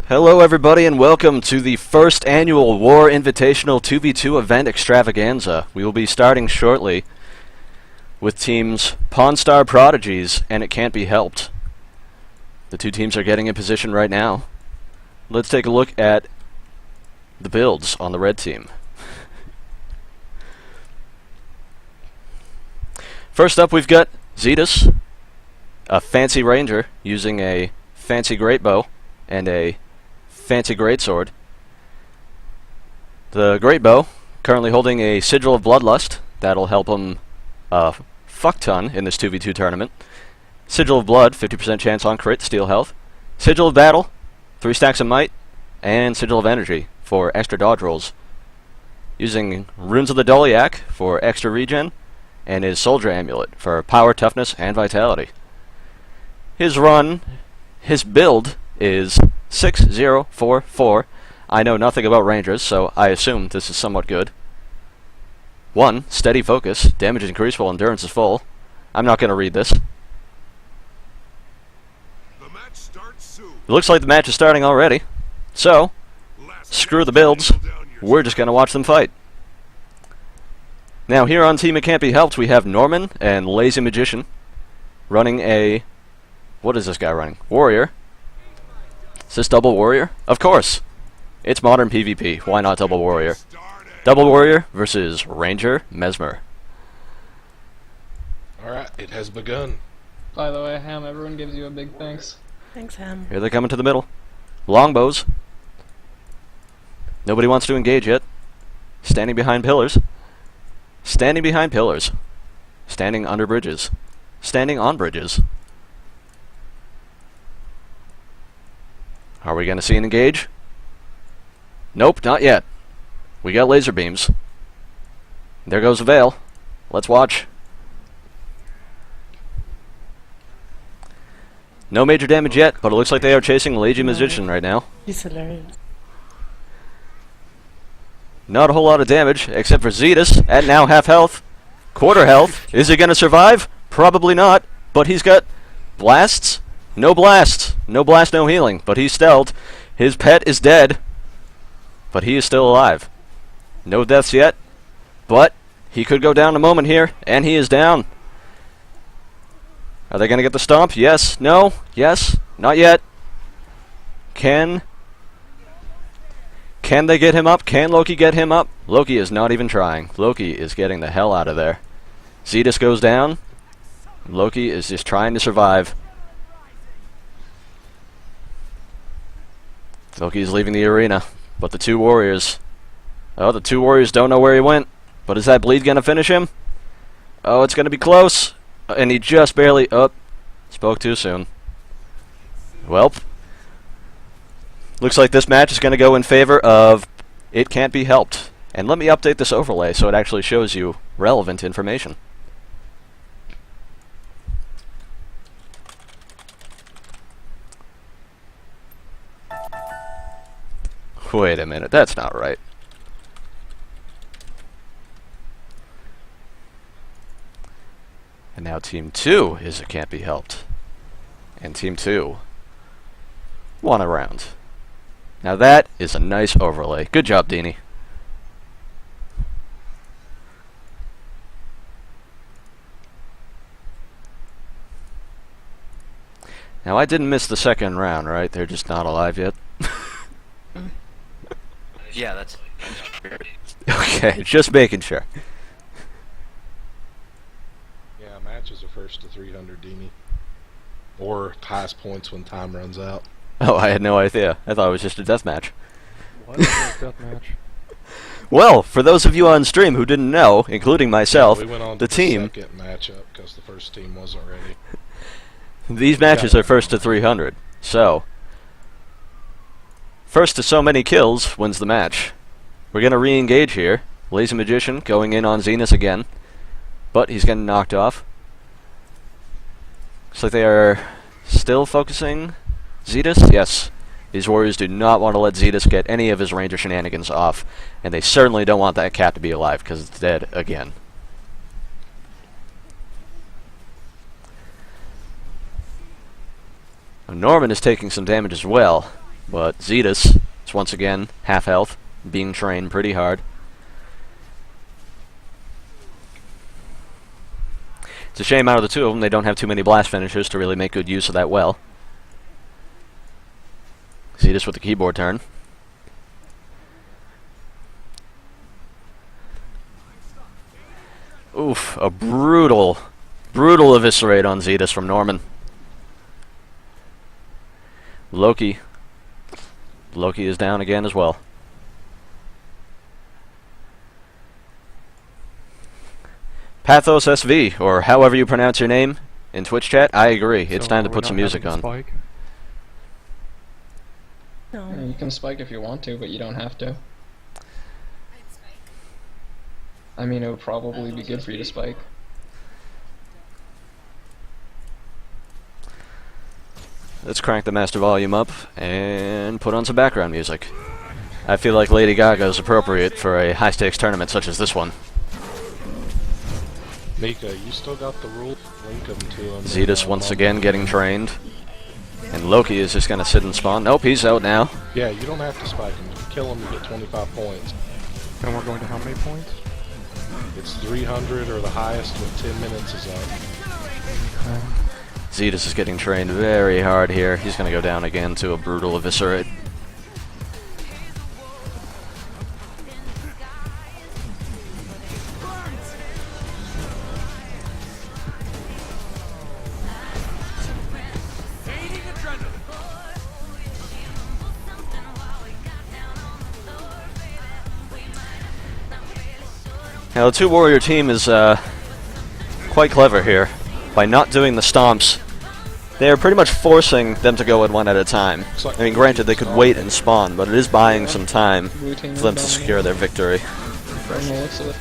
Hello everybody and welcome to the first annual WaR Invitational 2v2 event extravaganza. We will be starting shortly with teams Pawn Star Prodigies and It Can't Be Helped. The two teams are getting in position right now. Let's take a look at the builds on the red team. First up we've got Zetus, a fancy ranger using a fancy great bow and a fancy greatsword. The great bow currently holding a sigil of bloodlust that'll help him a fuck ton in this 2v2 tournament. Sigil of blood, 50% chance on crit, steal health. Sigil of battle, 3 stacks of might, and sigil of energy for extra dodge rolls. Using runes of the Doliac for extra regen, and his soldier amulet for power, toughness, and vitality. His build is 6044. I know nothing about rangers, so I assume this is somewhat good. 1. Steady focus. Damage increase while endurance is full. I'm not going to read this. It looks like the match is starting already. So, screw the builds. We're just going to watch them fight. Now here on Team It Can't Be Helped we have Norman and Lazy Magician running a... What is this guy running? Warrior. Is this double warrior? Of course! It's modern PvP. Why not double warrior? Double warrior versus Ranger Mesmer. Alright, it has begun. By the way, Ham, everyone gives you a big thanks. Thanks, Ham. Here they come into the middle. Longbows. Nobody wants to engage yet. Standing behind pillars. Standing behind pillars. Standing under bridges. Standing on bridges. Are we going to see an engage? Nope, not yet. We got laser beams. There goes a veil. Let's watch. No major damage yet, but it looks like they are chasing Lazy Magician right now. He's hilarious. Not a whole lot of damage, except for Zetus, at now half health. Quarter health. Is he going to survive? Probably not, but he's got blasts. No blasts. No blast, no healing, but he's stealthed. His pet is dead, but he is still alive. No deaths yet, but he could go down a moment here, and he is down. Are they going to get the stomp? Yes. No. Yes. Not yet. Can they get him up? Can Loki get him up? Loki is not even trying. Loki is getting the hell out of there. Zetus goes down. Loki is just trying to survive. Loki is leaving the arena, but the two warriors... Oh, the two warriors don't know where he went. But is that bleed going to finish him? Oh, it's going to be close. And he just barely... Oh, spoke too soon. Welp. Looks like this match is going to go in favor of It Can't Be Helped. And let me update this overlay so it actually shows you relevant information. Wait a minute, that's not right. And now Team 2 is It Can't Be Helped. And Team 2 won a round. Now that is a nice overlay. Good job, Deany. Now I didn't miss the second round, right? They're just not alive yet. Yeah, that's... Okay, just making sure. Yeah, matches are first to 300, Deany. Or highest points when time runs out. Oh, I had no idea. I thought it was just a death match. What is a death match? Well, for those of you on stream who didn't know, including myself, We went on the to team... the second matchup because the first team wasn't ready. These matches are first to 300, so... First to so many kills wins the match. We're going to re-engage here. Lazy Magician going in on Zetus again. But he's getting knocked off. Looks like they are still focusing Zetus. Yes. These warriors do not want to let Zetus get any of his ranger shenanigans off. And they certainly don't want that cat to be alive because it's dead again. Norman is taking some damage as well. But Zetus is once again half health, being trained pretty hard. It's a shame out of the two of them they don't have too many blast finishers to really make good use of that well. Zetus with the keyboard turn. Oof, a brutal eviscerate on Zetus from Norman. Loki is down again as well. Pathos SV, or however you pronounce your name in Twitch chat, I agree. It's time to put some music on. Spike? No. Yeah, you can spike if you want to, but you don't have to. I mean, it would probably be good for you to spike. Let's crank the master volume up and put on some background music. I feel like Lady Gaga is appropriate for a high-stakes tournament such as this one. Mika, you still got the rule? Link them to him. Zetus once again getting trained. And Loki is just going to sit and spawn. Nope, he's out now. Yeah, you don't have to spike him. You kill him, you get 25 points. And we're going to how many points? It's 300 or the highest when 10 minutes is up. Zetus is getting trained very hard here. He's going to go down again to a brutal eviscerate. Now the two warrior team is quite clever here. By not doing the stomps, they are pretty much forcing them to go in one at a time. Like I mean, granted, they could wait and spawn, but it is buying some time Blue team for them to is secure their victory. From the looks of it.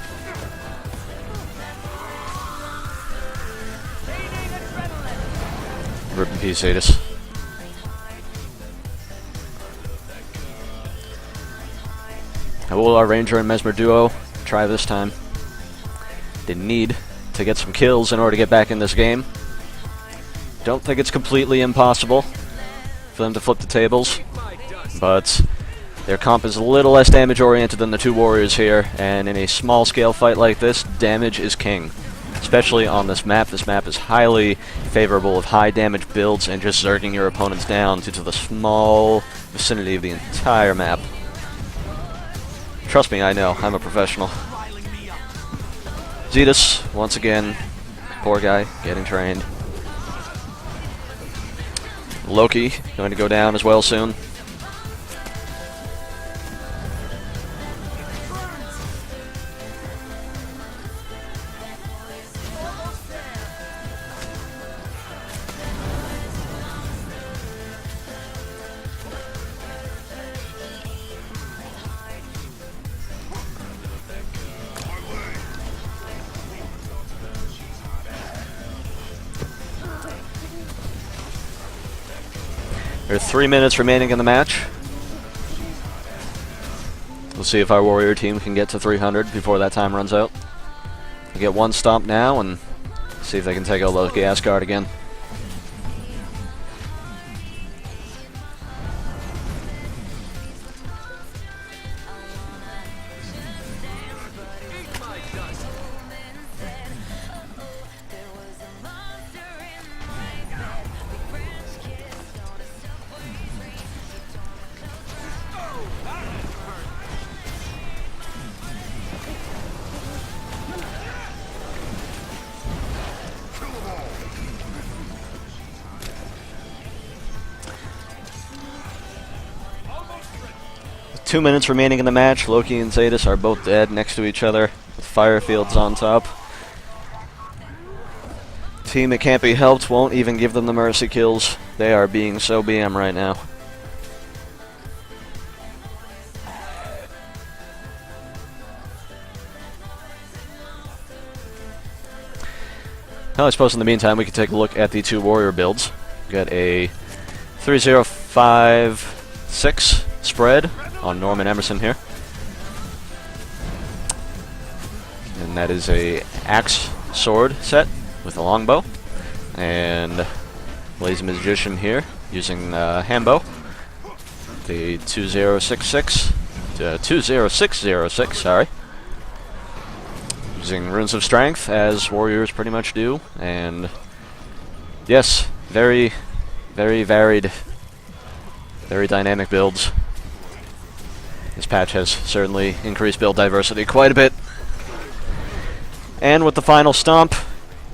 Rip in peace, Zetus. How will our Ranger and Mesmer duo try this time? They need to get some kills in order to get back in this game. Don't think it's completely impossible for them to flip the tables, but their comp is a little less damage oriented than the two warriors here, and in a small scale fight like this, damage is king. Especially on this map. This map is highly favorable of high damage builds and just zerging your opponents down due to the small vicinity of the entire map. Trust me, I know. I'm a professional. Zetus, once again, poor guy, getting trained. Loki, going to go down as well soon. There are 3 minutes remaining in the match. We'll see if our warrior team can get to 300 before that time runs out. We'll get one stomp now and see if they can take out Loki Asgard again. With 2 minutes remaining in the match, Loki and Zetus are both dead next to each other, with fire fields on top. Team that can't be helped won't even give them the mercy kills. They are being so BM right now. Well, I suppose in the meantime we could take a look at the two warrior builds. We got a 3056 spread on Norman Emerson here. And that is a axe sword set with a longbow. And Lazy Magician here using handbow. The 20606, sorry. Using Runes of Strength, as warriors pretty much do, and yes, very, very varied, very dynamic builds. This patch has certainly increased build diversity quite a bit. And with the final stomp,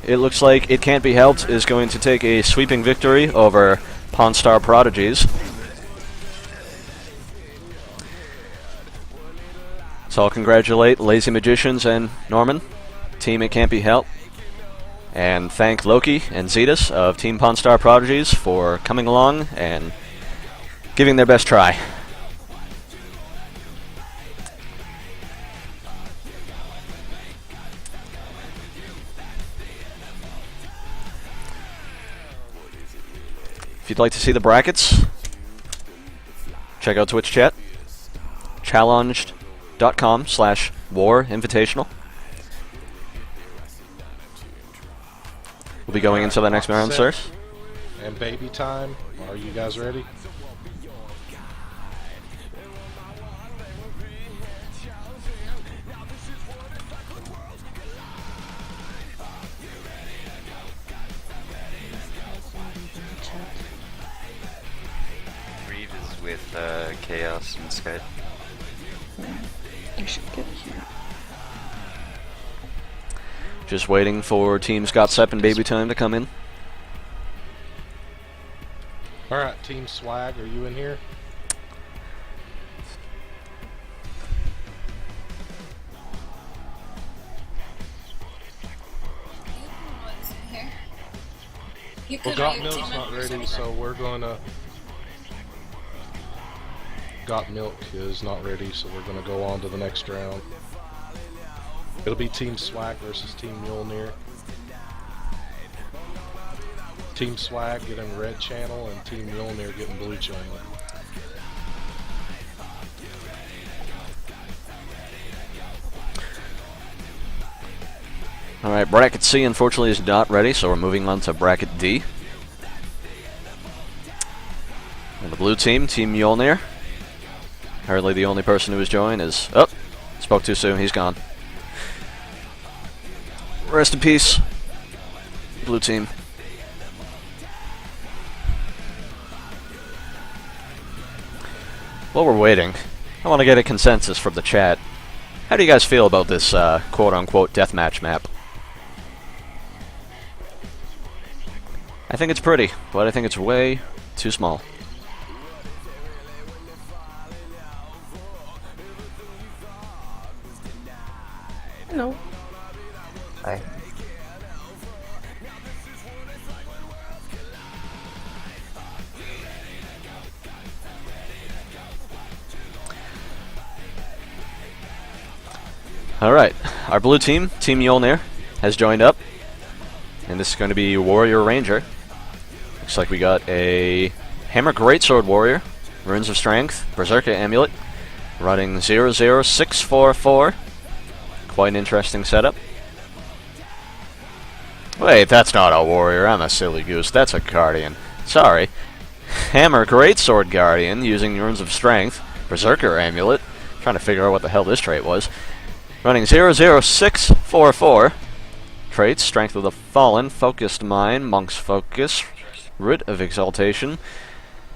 it looks like It Can't Be Helped is going to take a sweeping victory over Pawn Star Prodigies. So I'll congratulate Lazy Magicians and Norman, Team It Can't Be Helped, and thank Loki and Zetus of Team Pawn Star Prodigies for coming along and giving their best try. If you'd like to see the brackets, check out Twitch chat, challenged.com/WaR Invitational. We'll be going into the next round, sirs. And baby time. Are you guys ready? Reeve is with Chaos and Skype. I should get here. Just waiting for Team Scott Sepp and Baby Time to come in. Alright, Team Swag, are you in here? Well, Got Milk's not ready, so we're gonna... Got Milk is not ready, so we're gonna go on to the next round. It'll be Team Swag versus Team Mjolnir. Team Swag getting red channel and Team Mjolnir getting blue channel. Alright, Bracket C unfortunately is not ready, so we're moving on to Bracket D. And the blue team, Team Mjolnir. Hardly the only person who has joined is... Oh! Spoke too soon, he's gone. Rest in peace, blue team. While we're waiting, I want to get a consensus from the chat. How do you guys feel about this quote-unquote deathmatch map? I think it's pretty, but I think it's way too small. Hello. Hi. Alright, our blue team, Team Mjolnir, has joined up. And this is going to be Warrior Ranger. Looks like we got a Hammer Greatsword Warrior, Runes of Strength, Berserker Amulet, running 00644. Quite an interesting setup. Wait, that's not a warrior, I'm a silly goose, that's a guardian. Sorry. Hammer Greatsword Guardian, using Runes of Strength, Berserker Amulet. Trying to figure out what the hell this trait was. Running 00644. Traits, Strength of the Fallen, Focused Mind, Monk's Focus, Root of Exaltation,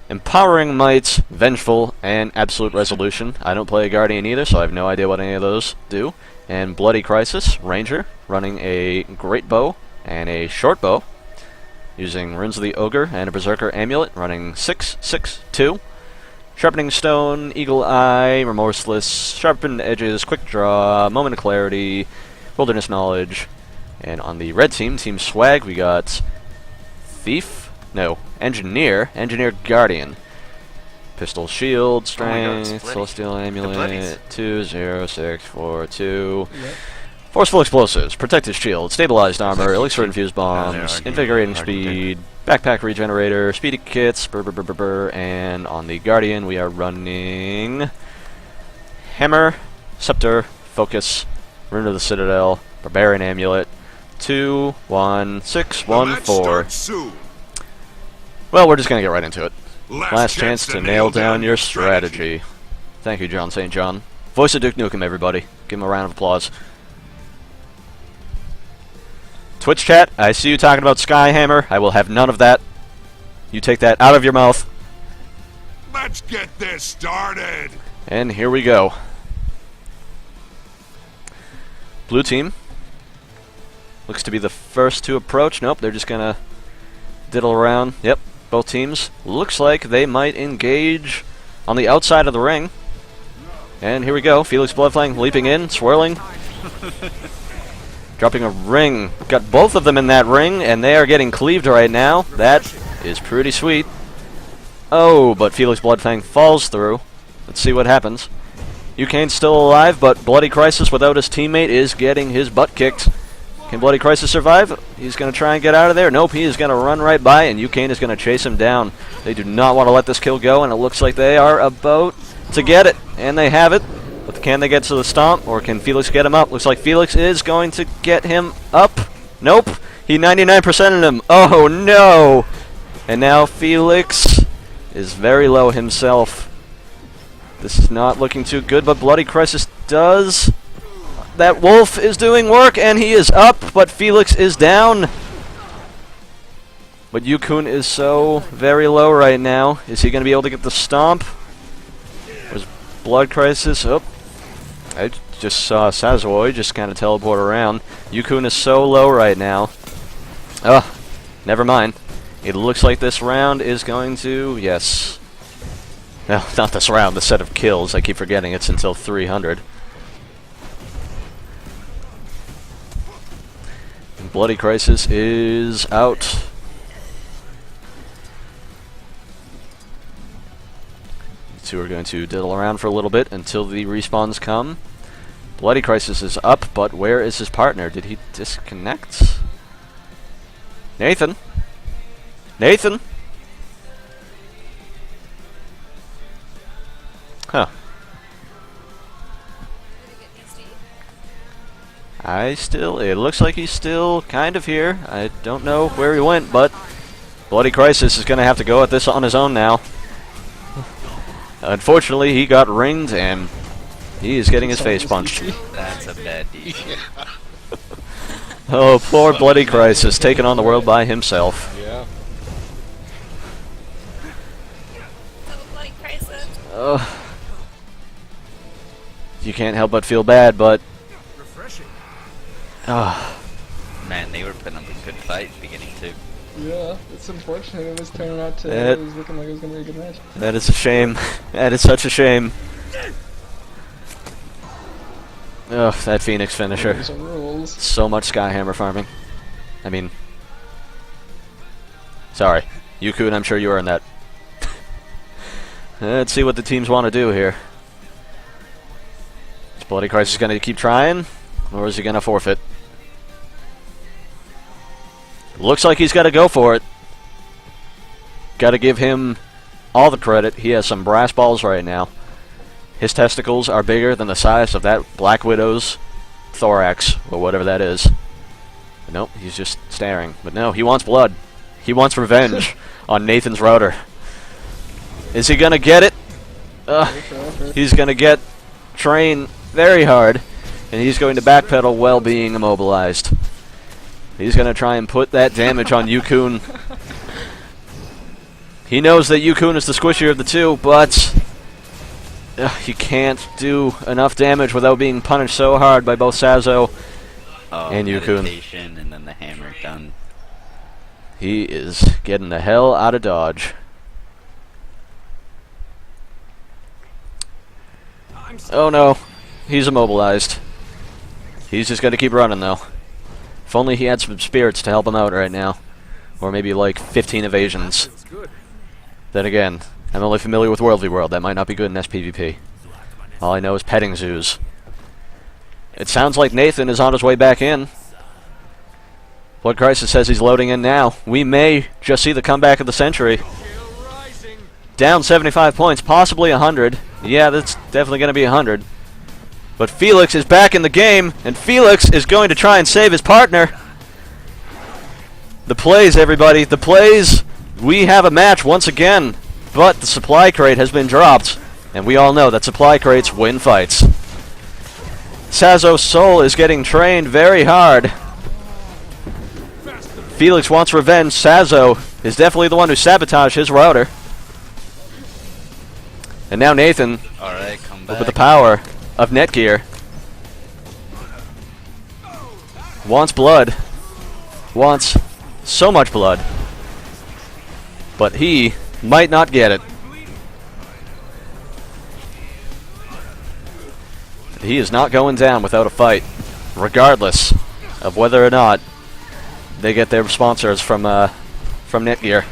Empowering Might, Vengeful, and Absolute Resolution. I don't play a Guardian either, so I have no idea what any of those do. And Bloody Crisis, Ranger, running a Great Bow and a Short Bow, using Runes of the Ogre and a Berserker Amulet, running 662. Sharpening Stone, Eagle Eye, Remorseless, Sharpened Edges, Quick Draw, Moment of Clarity, Wilderness Knowledge. And on the red team, Team Swag, we got Engineer Guardian. Pistol Shield, Strength, Celestial Amulet, 20642. Yep. Forceful Explosives, Protective Shield, Stabilized Armor, Elixir Infused Bombs, Invigorating Speed, Backpack Regenerator, Speedy Kits, and on the Guardian we are running Hammer, Scepter, Focus, Rune of the Citadel, Barbarian Amulet, 21614. Well, we're just gonna get right into it. Last chance to nail down your strategy. Thank you, John St. John. Voice of Duke Nukem, everybody. Give him a round of applause. Twitch chat, I see you talking about Skyhammer. I will have none of that. You take that out of your mouth. Let's get this started. And here we go. Blue team looks to be the first to approach. Nope, they're just gonna diddle around. Yep, both teams. Looks like they might engage on the outside of the ring. And here we go. Felix Bloodfang leaping in, swirling. Dropping a ring. Got both of them in that ring, and they are getting cleaved right now. That is pretty sweet. Oh, but Felix Bloodfang falls through. Let's see what happens. Ukane's still alive, but Bloody Crisis without his teammate is getting his butt kicked. Can Bloody Crisis survive? He's going to try and get out of there. Nope, he is going to run right by, and Ukane is going to chase him down. They do not want to let this kill go, and it looks like they are about to get it. And they have it. But can they get to the stomp, or can Felix get him up? Looks like Felix is going to get him up. Nope, he 99%ed him. Oh, no. And now Felix is very low himself. This is not looking too good, but Bloody Crisis does. That wolf is doing work, and he is up, but Felix is down. But Yukun is so very low right now. Is he going to be able to get the stomp? There's Blood Crisis. Oh, I just saw Sazoi just kind of teleport around. Yukun is so low right now. Oh, never mind. It looks like this round is going to... Yes. No, not this round, the set of kills. I keep forgetting it's until 300. And Bloody Crisis is out. The two are going to diddle around for a little bit until the respawns come. Bloody Crisis is up, but where is his partner? Did he disconnect? Nathan? Nathan? Huh. It looks like he's still kind of here. I don't know where he went, but Bloody Crisis is going to have to go at this on his own now. Unfortunately, he got ringed, and he is getting his face punched. That's a bad deed. Oh, poor Bloody Crisis, taking on the world by himself. Yeah. Bloody Crisis. You can't help but feel bad, but... Man, they were putting up a good fight at the beginning too. Yeah, it's unfortunate it was turning out to. It It was looking like it was gonna be a good match. That is a shame. That is such a shame. Ugh, that Phoenix finisher. Rules are rules. So much Skyhammer farming. I mean... Sorry. Yukun, I'm sure you earned that. Let's see what the teams want to do here. Is Bloody Crisis going to keep trying? Or is he going to forfeit? Looks like he's got to go for it. Got to give him all the credit. He has some brass balls right now. His testicles are bigger than the size of that Black Widow's thorax, or whatever that is. But nope, he's just staring. But no, he wants blood. He wants revenge on Nathan's router. Is he going to get it? He's going to get Train very hard, and he's going to backpedal while being immobilized. He's going to try and put that damage on Yukun. He knows that Yukun is the squishier of the two, but he can't do enough damage without being punished so hard by both Sazo and Yukun. Meditation and then the hammer done. He is getting the hell out of Dodge. Oh no, he's immobilized. He's just going to keep running though. If only he had some spirits to help him out right now. Or maybe like 15 evasions. Then again, I'm only familiar with World v World. That might not be good in SPVP. All I know is petting zoos. It sounds like Nathan is on his way back in. Blood Crisis says he's loading in now. We may just see the comeback of the century. Down 75 points, possibly 100. Yeah, that's definitely going to be 100. But Felix is back in the game, and Felix is going to try and save his partner. The plays, everybody. The plays. We have a match once again. but the supply crate has been dropped, and we all know that supply crates win fights. Sazzo's soul is getting trained very hard. Felix wants revenge. Sazzo is definitely the one who sabotaged his router. And now Nathan, Alright, come back. with the power of Netgear, wants blood. Wants so much blood. But he might not get it. He is not going down without a fight, regardless of whether or not they get their sponsors from Netgear.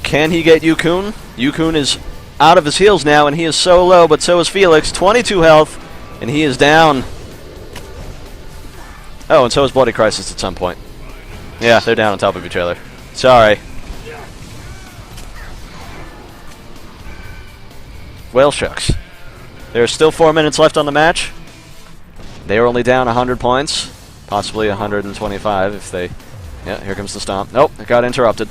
Can he get Yukun? Yukun is out of his heals now, and he is so low, but so is Felix. 22 health, and he is down. Oh, and so is Bloody Crisis at some point. Yeah, they're down on top of each other. Sorry. Well, shucks. There's still 4 minutes left on the match. They are only down 100 points. Possibly 125 if they... Yeah, here comes the stomp. Nope, it got interrupted.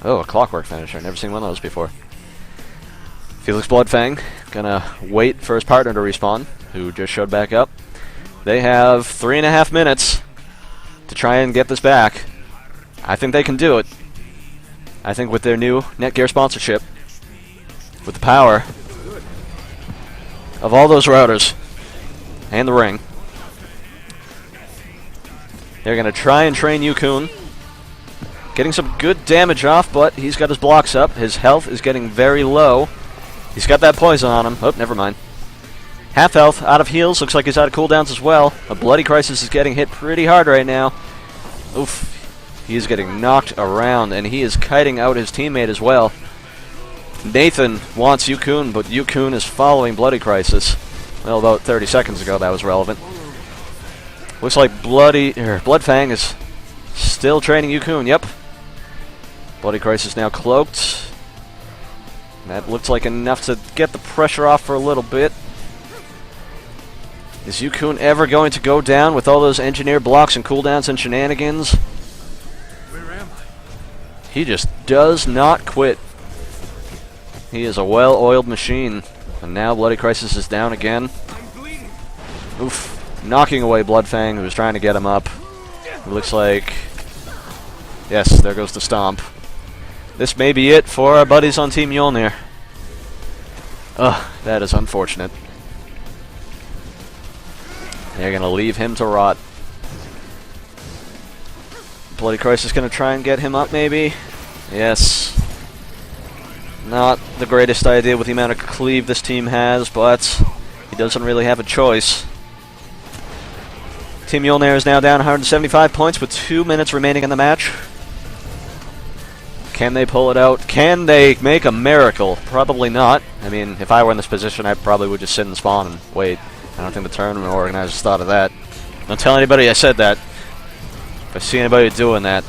Oh, a clockwork finisher. Never seen one of those before. Felix Bloodfang gonna wait for his partner to respawn, who just showed back up. They have 3.5 minutes to try and get this back. I think they can do it. I think with their new Netgear sponsorship, with the power of all those routers and the ring, they're going to try and train Yukun. Getting some good damage off, but he's got his blocks up. His health is getting very low. He's got that poison on him. Oh, never mind. Half health, out of heals. Looks like he's out of cooldowns as well. A Bloody Crisis is getting hit pretty hard right now. Oof. He is getting knocked around, and he is kiting out his teammate as well. Nathan wants Yukun, but Yukun is following Bloody Crisis. Well, about 30 seconds ago that was relevant. Looks like Bloodfang is still training Yukun. Yep. Bloody Crisis now cloaked. That looks like enough to get the pressure off for a little bit. Is Yukun ever going to go down with all those engineered blocks and cooldowns and shenanigans? He just does not quit. He is a well-oiled machine. And now Bloody Crisis is down again. Oof. Knocking away Bloodfang, who was trying to get him up. It looks like... Yes, there goes the stomp. This may be it for our buddies on Team Mjolnir. Ugh, that is unfortunate. They're going to leave him to rot. Bloody Crisis is going to try and get him up, maybe? Yes. Not the greatest idea with the amount of cleave this team has, but he doesn't really have a choice. Team Mjolnir is now down 175 points with 2 minutes remaining in the match. Can they pull it out? Can they make a miracle? Probably not. I mean, if I were in this position, I probably would just sit and spawn and wait. I don't think the tournament organizers thought of that. Don't tell anybody I said that. If I see anybody doing that,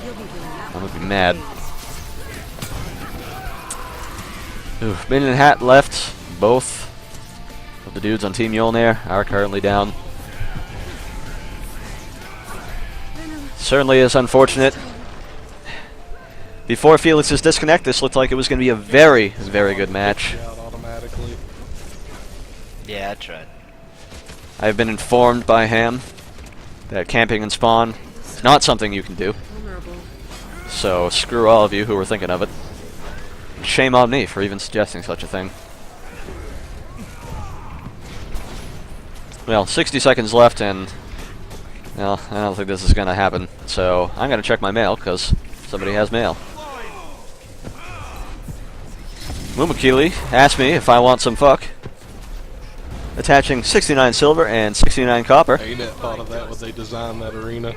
I'm gonna be mad. Ooh, Minion and Hat left. Both of the dudes on Team Mjolnir are currently down. Certainly is unfortunate. Before Felix's disconnect, this looked like it was going to be a very, very good match. Out automatically. Yeah, I tried. I've been informed by Ham that camping and spawn is not something you can do. So screw all of you who were thinking of it. Shame on me for even suggesting such a thing. Well, 60 seconds left, and well, I don't think this is going to happen. So I'm going to check my mail because somebody has mail. Mumakili asked me if I want some fuck. Attaching 69 silver and 69 copper. ANET thought of that when they designed that arena.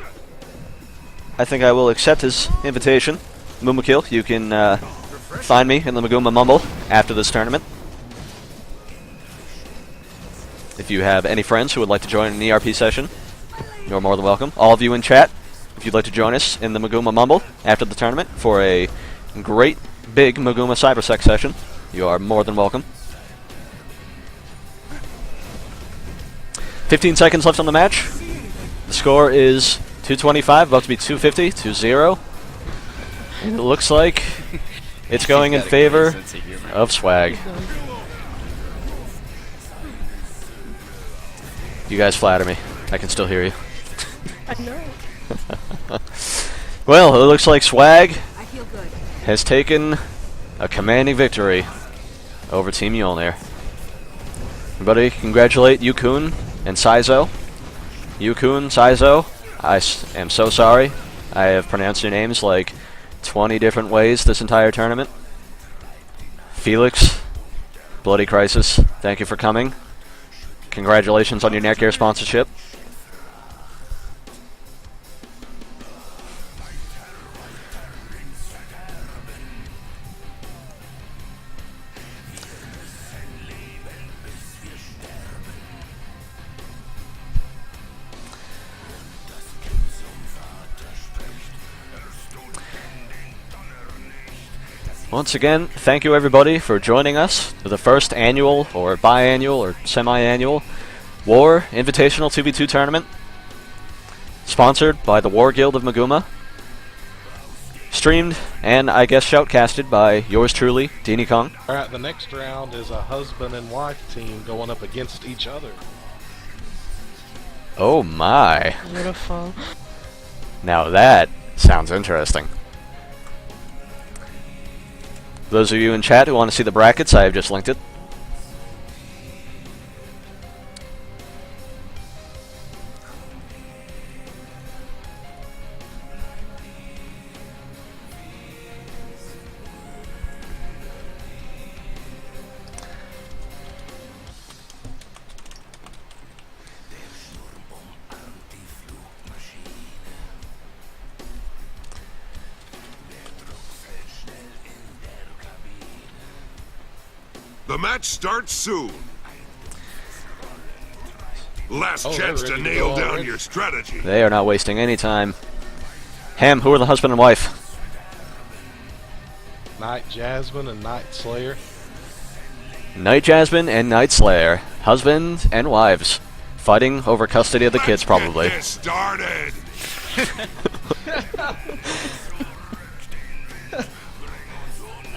I think I will accept his invitation. Mumakil, you can find me in the Maguma Mumble after this tournament. If you have any friends who would like to join an ERP session, you're more than welcome. All of you in chat, if you'd like to join us in the Maguma Mumble after the tournament for a great big Maguma Cybersec session, you are more than welcome. 15 seconds left on the match. The score is 225, about to be 250, 2-0. And it looks like it's going in favor of Swag. You guys flatter me. I can still hear you. I know. Well, it looks like Swag has taken a commanding victory over Team Mjolnir. Everybody, congratulate Yukun and Saizo. Yukun, Saizo, am so sorry. I have pronounced your names like 20 different ways this entire tournament. Felix, Bloody Crisis, thank you for coming. Congratulations on your Netgear sponsorship. Once again, thank you everybody for joining us for the first annual or biannual or semi-annual WaR Invitational 2v2 tournament, sponsored by the WaR Guild of Maguma, streamed and I guess shoutcasted by yours truly, Deany Kong. Alright, the next round is a husband and wife team going up against each other. Oh my. Beautiful. Now that sounds interesting. Those of you in chat who want to see the brackets, I have just linked it. The match starts soon. Last Oh, chance they're to ready to nail go down already? your strategy. They are not wasting any time. Ham, who are the husband and wife? Night Jasmine and Night Slayer. Night Jasmine and Night Slayer, husband and wives, fighting over custody of the kids probably. Get this started.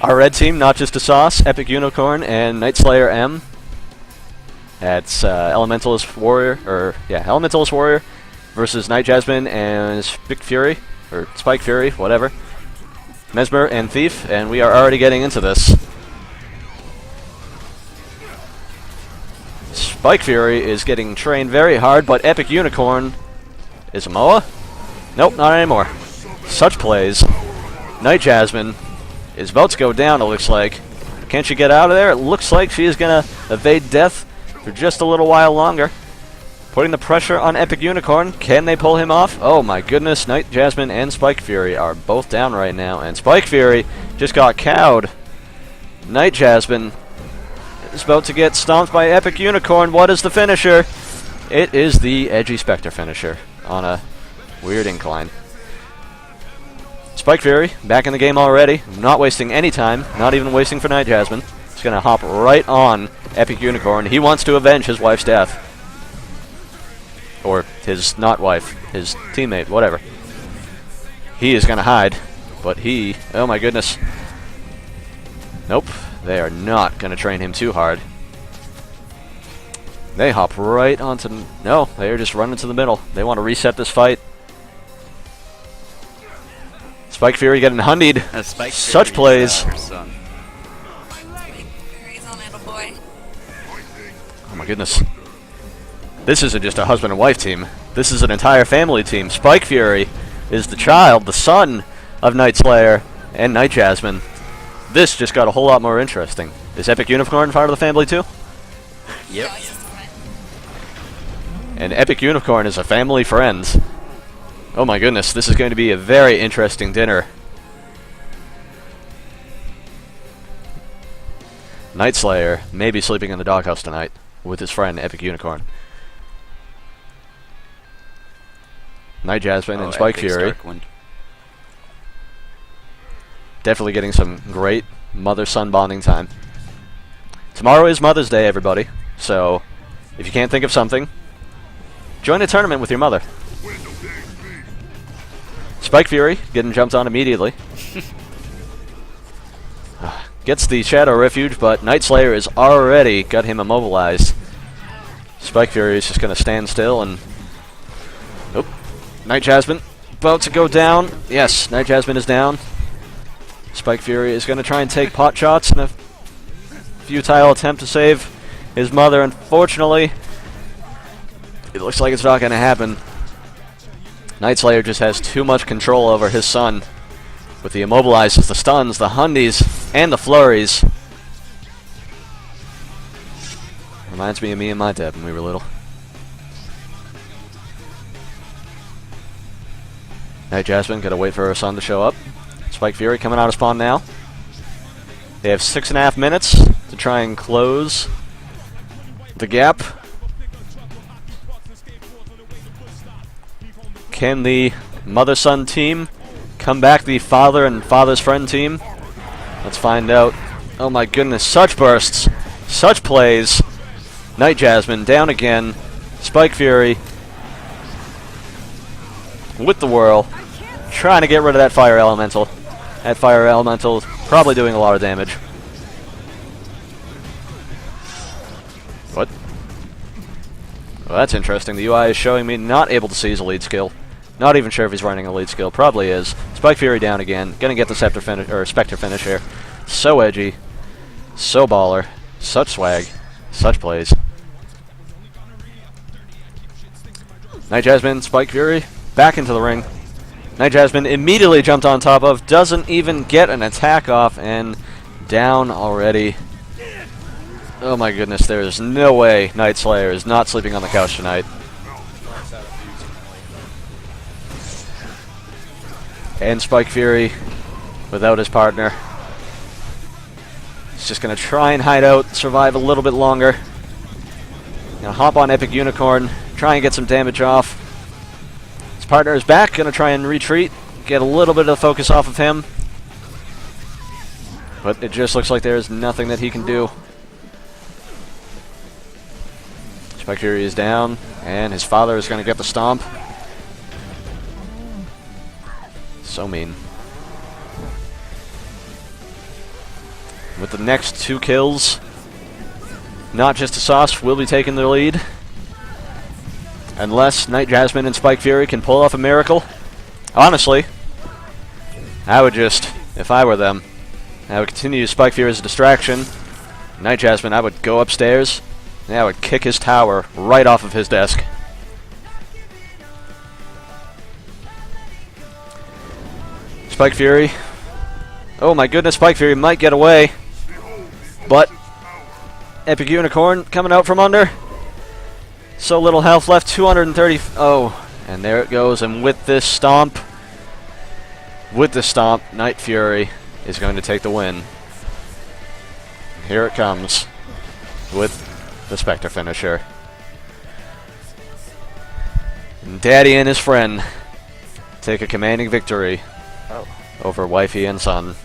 Our red team, not just a sauce, Epic Unicorn and Night Slayer M. That's Elementalist Warrior, Elementalist Warrior versus Night Jasmine and Spike Fury, whatever. Mesmer and Thief, and we are already getting into this. Spike Fury is getting trained very hard, but Epic Unicorn is a Moa? Nope, not anymore. Such plays. Night Jasmine is about to go down, it looks like. Can't she get out of there? It looks like she is going to evade death for just a little while longer. Putting the pressure on Epic Unicorn. Can they pull him off? Oh my goodness, Night Jasmine and Spike Fury are both down right now, and Spike Fury just got cowed. Night Jasmine is about to get stomped by Epic Unicorn. What is the finisher? It is the Edgy Spectre finisher on a weird incline. Spike Fury, back in the game already, not wasting any time, not even wasting for Night Jasmine. He's going to hop right on Epic Unicorn. He wants to avenge his wife's death. Or his not wife, his teammate, whatever. He is going to hide, but he, oh my goodness. Nope, they are not going to train him too hard. They hop right onto, no, they are just running to the middle. They want to reset this fight. Spike Fury getting hundied. Such plays. Her son. He's on it, a boy. Oh my goodness. This isn't just a husband and wife team. This is an entire family team. Spike Fury is the child, the son of Night Slayer and Night Jasmine. This just got a whole lot more interesting. Is Epic Unicorn part of the family too? Yep. Yeah, he's just a friend. And Epic Unicorn is a family friend. Oh my goodness, this is going to be a very interesting dinner. Night Slayer may be sleeping in the doghouse tonight with his friend Epic Unicorn. Night Jasmine and Spike Fury. Definitely getting some great mother-son bonding time. Tomorrow is Mother's Day, everybody. So, if you can't think of something, Join a tournament with your mother. Spike Fury getting jumped on immediately. Gets the Shadow Refuge, but Night Slayer has already got him immobilized. Spike Fury is just going to stand still and... Nope. Night Jasmine about to go down. Yes, Night Jasmine is down. Spike Fury is going to try and take pot shots in a futile attempt to save his mother. Unfortunately, it looks like it's not going to happen. Night Slayer just has too much control over his son with the immobilizes, the stuns, the hundies, and the flurries. Reminds me of me and my dad when we were little. Night Jasmine, gotta wait for her son to show up. Spike Fury coming out of spawn now. They have 6.5 minutes to try and close the gap. Can the mother-son team come back the father and father's friend team? Let's find out. Oh my goodness, such bursts, such plays. Night Jasmine down again. Spike Fury with the whirl, trying to get rid of that fire elemental. That fire elemental is probably doing a lot of damage. What? Well, that's interesting. The UI is showing me not able to see his lead skill. Not even sure if he's running a lead skill. Probably is. Spike Fury down again. Gonna get the Scepter finish or Spectre finish here. So edgy, so baller, such swag, such plays. Night Jasmine, Spike Fury, back into the ring. Night Jasmine immediately jumped on top of, doesn't even get an attack off, and down already. Oh my goodness, there is no way Night Slayer is not sleeping on the couch tonight. And Spike Fury, without his partner, he's just going to try and hide out, survive a little bit longer. Gonna hop on Epic Unicorn, try and get some damage off. His partner is back, gonna try and retreat, get a little bit of focus off of him. But it just looks like there's nothing that he can do. Spike Fury is down, and his father is gonna get the stomp. So mean. With the next 2 kills, Not Just a Sauce will be taking the lead. Unless Night Jasmine and Spike Fury can pull off a miracle. Honestly, I would just, if I were them, I would continue Spike Fury as a distraction. Night Jasmine, I would go upstairs, and I would kick his tower right off of his desk. Spike Fury. Oh my goodness, Spike Fury might get away. But Epic Unicorn coming out from under. So little health left, 230. Oh, and there it goes. And with this stomp, Night Fury is going to take the win. Here it comes with the Spectre finisher. And Daddy and his friend take a commanding victory over wifey and son.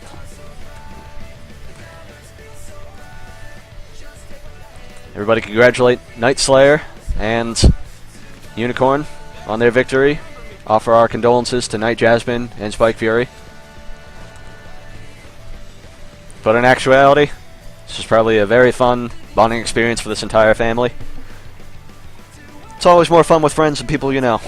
Everybody congratulate Night Slayer and Unicorn on their victory. Offer our condolences to Night Jasmine and Spike Fury. But in actuality, this is probably a very fun bonding experience for this entire family. It's always more fun with friends and people you know.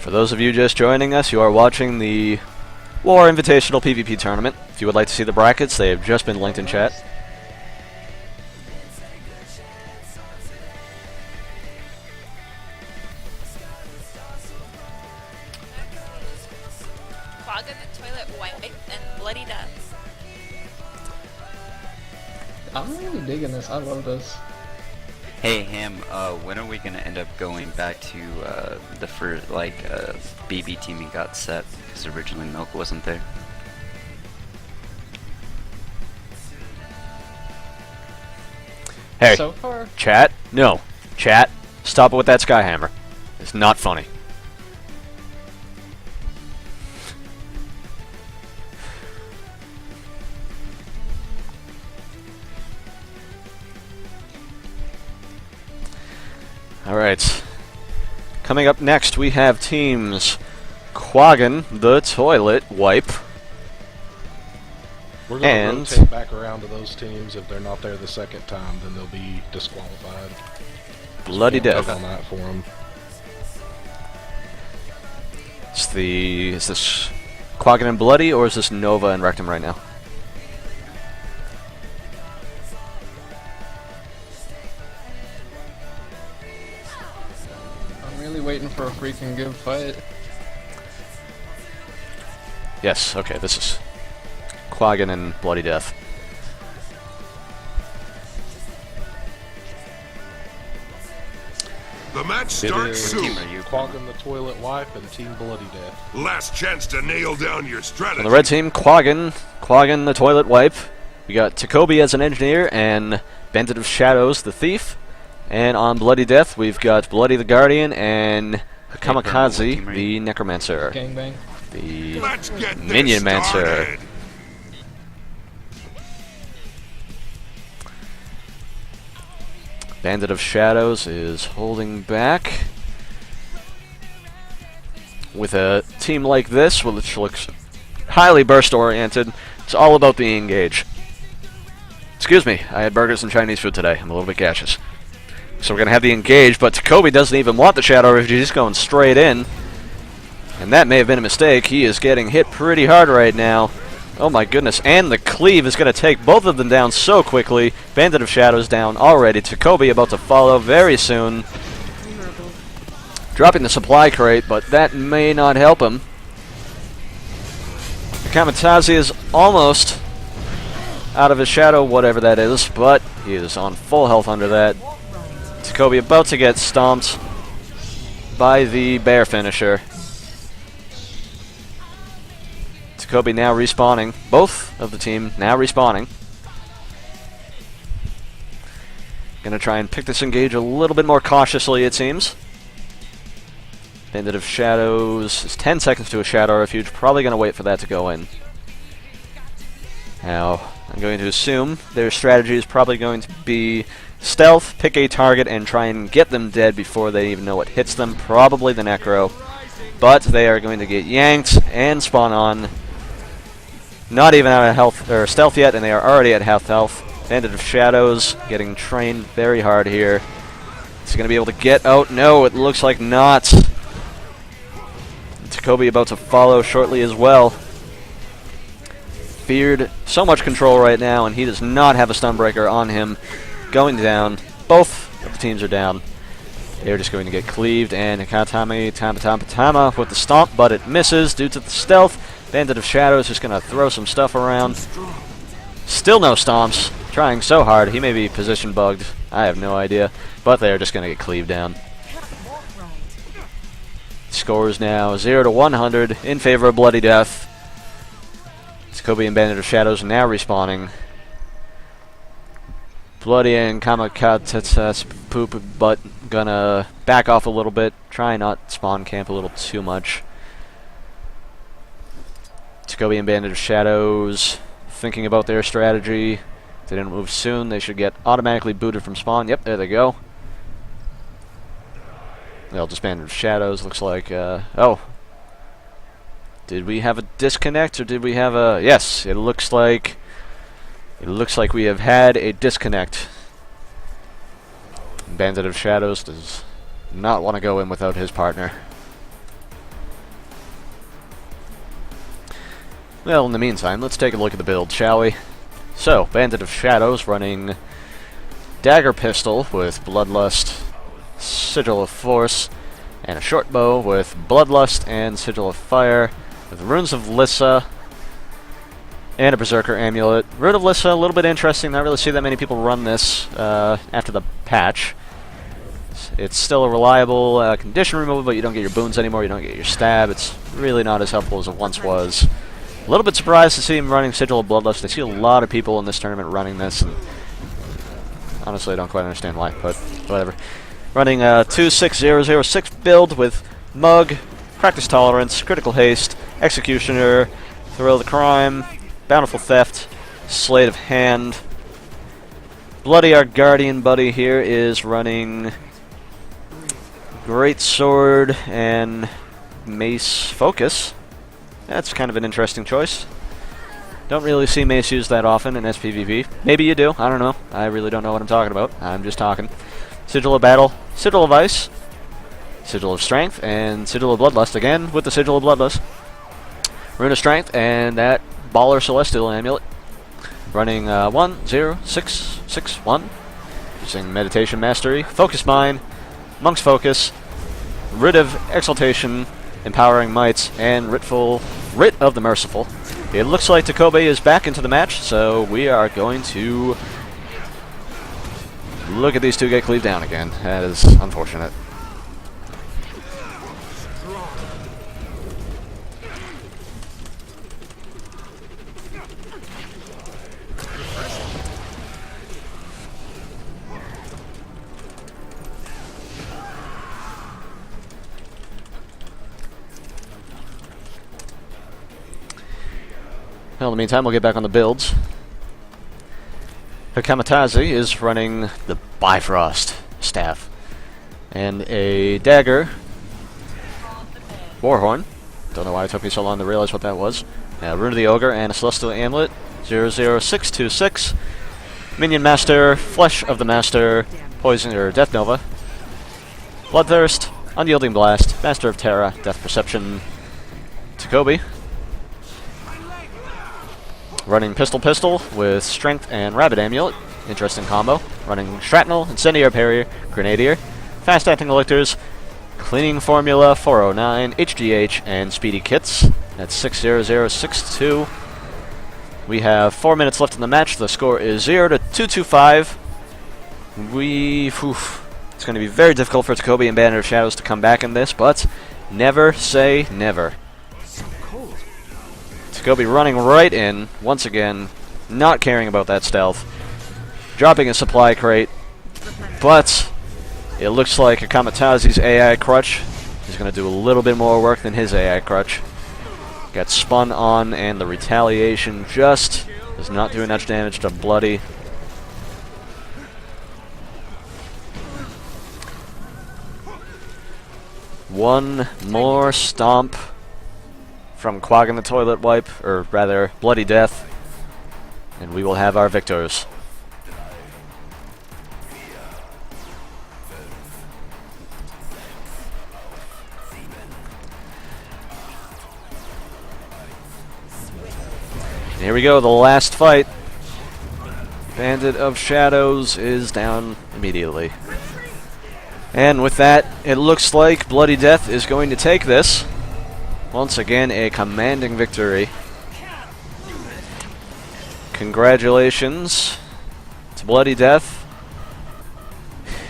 For those of you just joining us, you are watching the WaR Invitational PvP tournament. If you would like to see the brackets, they have just been linked in chat. Clogging the toilet white and bloody death. I'm really digging this. I love this. Hey Ham, when are we gonna end up going back to the first BB teaming got set? Because originally Milk wasn't there. Hey, So far, chat? No. Chat, stop it with that Skyhammer. It's not funny. Alright. Coming up next, we have teams Quaggan, the Toilet Wipe. We're going And- to rotate back around to those teams. If they're not there the second time, then they'll be disqualified. Bloody Can't Death. vote on that for them. Is this Quaggan and Bloody, or is this Nova and Rectum right now? I'm really waiting for a freaking good fight. Yes, okay, this is Quaggan and Bloody Death. The match It starts is soon. Are you Quaggan the Toilet Wife and Team Bloody Death. Last chance to nail down your strategy. On the red team, Quaggan the Toilet Wipe. We got Takobi as an engineer and Bandit of Shadows, the thief. And on Bloody Death, we've got Bloody the Guardian and Kamikaze, team are the you? Necromancer. Gangbang. The Let's get this Minion Mancer. started. Bandit of Shadows is holding back. With a team like this, which looks highly burst-oriented, it's all about the engage. Excuse me, I had burgers and Chinese food today. I'm a little bit gaseous. So we're going to have the engage, but Takobi doesn't even want the Shadow Refugee. He's going straight in. And that may have been a mistake. He is getting hit pretty hard right now. Oh my goodness, and the cleave is going to take both of them down so quickly. Bandit of Shadows down already. Takobi about to follow very soon. Dropping the supply crate, but that may not help him. Kamikaze is almost out of his shadow, whatever that is, but he is on full health under that. Takobi about to get stomped by the bear finisher. Takobi now respawning. Both of the team now respawning. Gonna try and pick this engage a little bit more cautiously, it seems. Bandit of Shadows is 10 seconds to a Shadow Refuge. Probably gonna wait for that to go in. Now, I'm going to assume their strategy is probably going to be stealth, pick a target, and try and get them dead before they even know what hits them. Probably the Necro. But they are going to get yanked and spawn on. Not even out of health or stealth yet, and they are already at half health. Bandit of Shadows getting trained very hard here. Is he going to be able to get out? No, it looks like not. Takobi about to follow shortly as well. Feared so much control right now, and he does not have a Stunbreaker on him. Going down. Both of the teams are down. They're just going to get cleaved, and Hikatami Tama with the stomp, but it misses due to the stealth. Bandit of Shadows just going to throw some stuff around. Still no stomps. Trying so hard. He may be position bugged. I have no idea. But they're just going to get cleaved down. Scores now 0 to 100 in favor of Bloody Death. Takobi and Bandit of Shadows now respawning. Bloody and Kamikaze poop, but gonna back off a little bit. Try not spawn camp a little too much. Takobi and Bandit of Shadows thinking about their strategy. If they didn't move soon, they should get automatically booted from spawn. Yep, there they go. They'll just Bandit of Shadows. Looks like, oh. Did we have a disconnect, or did we have a... Yes, it looks like we have had a disconnect. Bandit of Shadows does not want to go in without his partner. Well, in the meantime, let's take a look at the build, shall we? So, Bandit of Shadows running Dagger Pistol with Bloodlust, Sigil of Force, and a short bow with Bloodlust and Sigil of Fire, with Runes of Lissa, and a Berserker Amulet. Rune of Lissa, a little bit interesting. Not really see that many people run this after the patch. It's still a reliable condition removal, but you don't get your boons anymore, you don't get your stab. It's really not as helpful as it once was. A little bit surprised to see him running Sigil of Bloodlust. I see a lot of people in this tournament running this, and honestly I don't quite understand why, but whatever. Running a 26006 build with Mug, Practice Tolerance, Critical Haste, Executioner, Thrill of the Crime, Bountiful Theft, Sleight of Hand. Bloody, our Guardian buddy here, is running Great Sword and Mace Focus. That's kind of an interesting choice. Don't really see Mace used that often in SPVP. Maybe you do, I don't know. I really don't know what I'm talking about. I'm just talking. Sigil of Battle, Sigil of Ice, Sigil of Strength, and Sigil of Bloodlust again with the Sigil of Bloodlust. Rune of Strength, and that Baller Celestial Amulet. Running 10661. Using Meditation Mastery, Focus Mind, Monk's Focus, Writ of Exaltation, Empowering Mights, and Writ of the Merciful. It looks like Takobe is back into the match, so we are going to look at these two get cleaved down again. That is unfortunate. Well, in the meantime, we'll get back on the builds. Hikamatazi is running the Bifrost staff. And a dagger. Warhorn. Don't know why it took me so long to realize what that was. Rune of the Ogre and a Celestial Amulet. 00626. Minion Master, Flesh of the Master, Poison or Death Nova. Bloodthirst, Unyielding Blast, Master of Terra, Death Perception. Takobe. Running Pistol with Strength and Rabbit Amulet. Interesting combo. Running Shrapnel, Incendiary Parrier, Grenadier. Fast Acting Elictors, Cleaning Formula 409, HGH, and Speedy Kits. That's 60062. We have 4 minutes left in the match. The score is 0-225. It's going to be very difficult for Takobe and Banner of Shadows to come back in this, but never say never. Takobe running right in, once again, not caring about that stealth. Dropping a supply crate, but it looks like Hikamatazi's AI Crutch is going to do a little bit more work than his AI Crutch. Got spun on, and the retaliation just does not do much damage to Bloody. One more stomp from Quaggin the Toilet Wipe, or rather, Bloody Death, and we will have our victors. And here we go, the last fight. Bandit of Shadows is down immediately. And with that, it looks like Bloody Death is going to take this. Once again, a commanding victory. Congratulations to Bloody Death.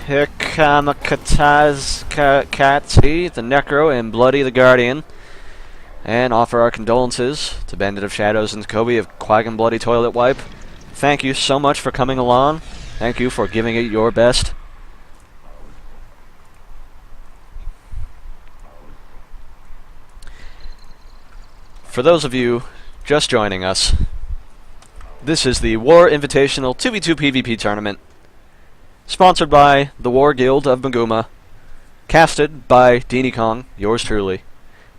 Hikamatazi, the Necro, and Bloody the Guardian. And offer our condolences to Bandit of Shadows and Takobe of Quaggin Bloody Toilet Wipe. Thank you so much for coming along. Thank you for giving it your best. For those of you just joining us, this is the WaR Invitational 2v2 PvP tournament, sponsored by the WaR Guild of Maguma, casted by Deany Kong, yours truly.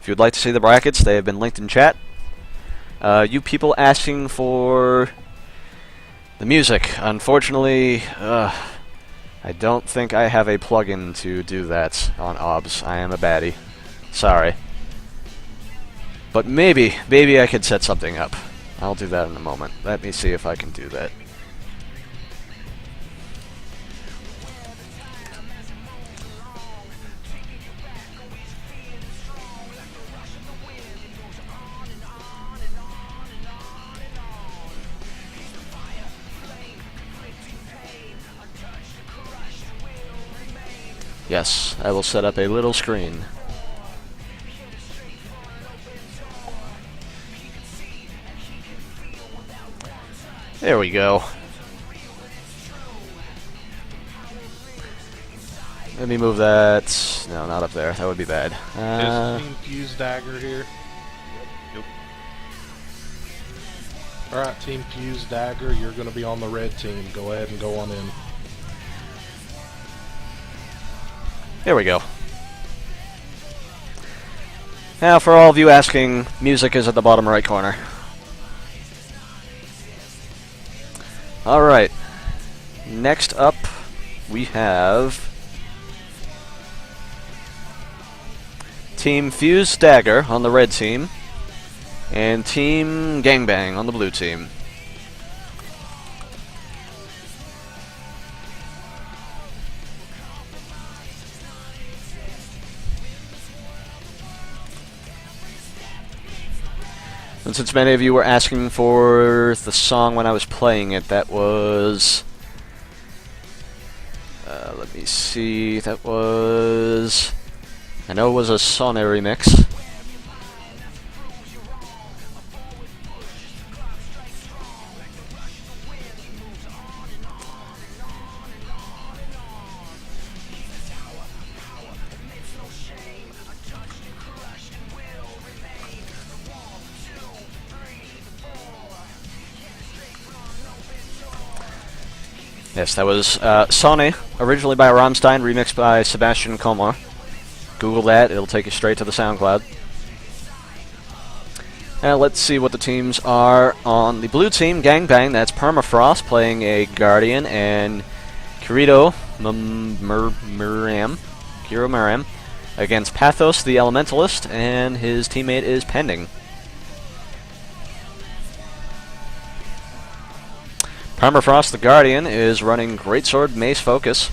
If you would like to see the brackets, they have been linked in chat. You people asking for the music, unfortunately, I don't think I have a plugin to do that on OBS. I am a baddie. Sorry. But maybe I could set something up. I'll do that in a moment. Let me see if I can do that. Yes, I will set up a little screen. There we go. Let me move that. No, not up there. That would be bad. Is Team Fuse Dagger here? Yep. Alright, Team Fuse Dagger, you're going to be on the red team. Go ahead and go on in. There we go. Now, for all of you asking, music is at the bottom right corner. Alright. Next up, we have Team Fuse Dagger on the red team, and Team Gangbang on the blue team. And since many of you were asking for the song when I was playing it, that was... let me see, that was... I know it was a Sonne remix. Yes, that was Sonne, originally by Rammstein, remixed by Sebastian Kommer. Google that, it'll take you straight to the SoundCloud. Now let's see what the teams are on the blue team. Gangbang, that's Permafrost playing a Guardian, and Kiro Muram against Pathos the Elementalist, and his teammate is Pending. Permafrost the Guardian is running Greatsword Mace Focus.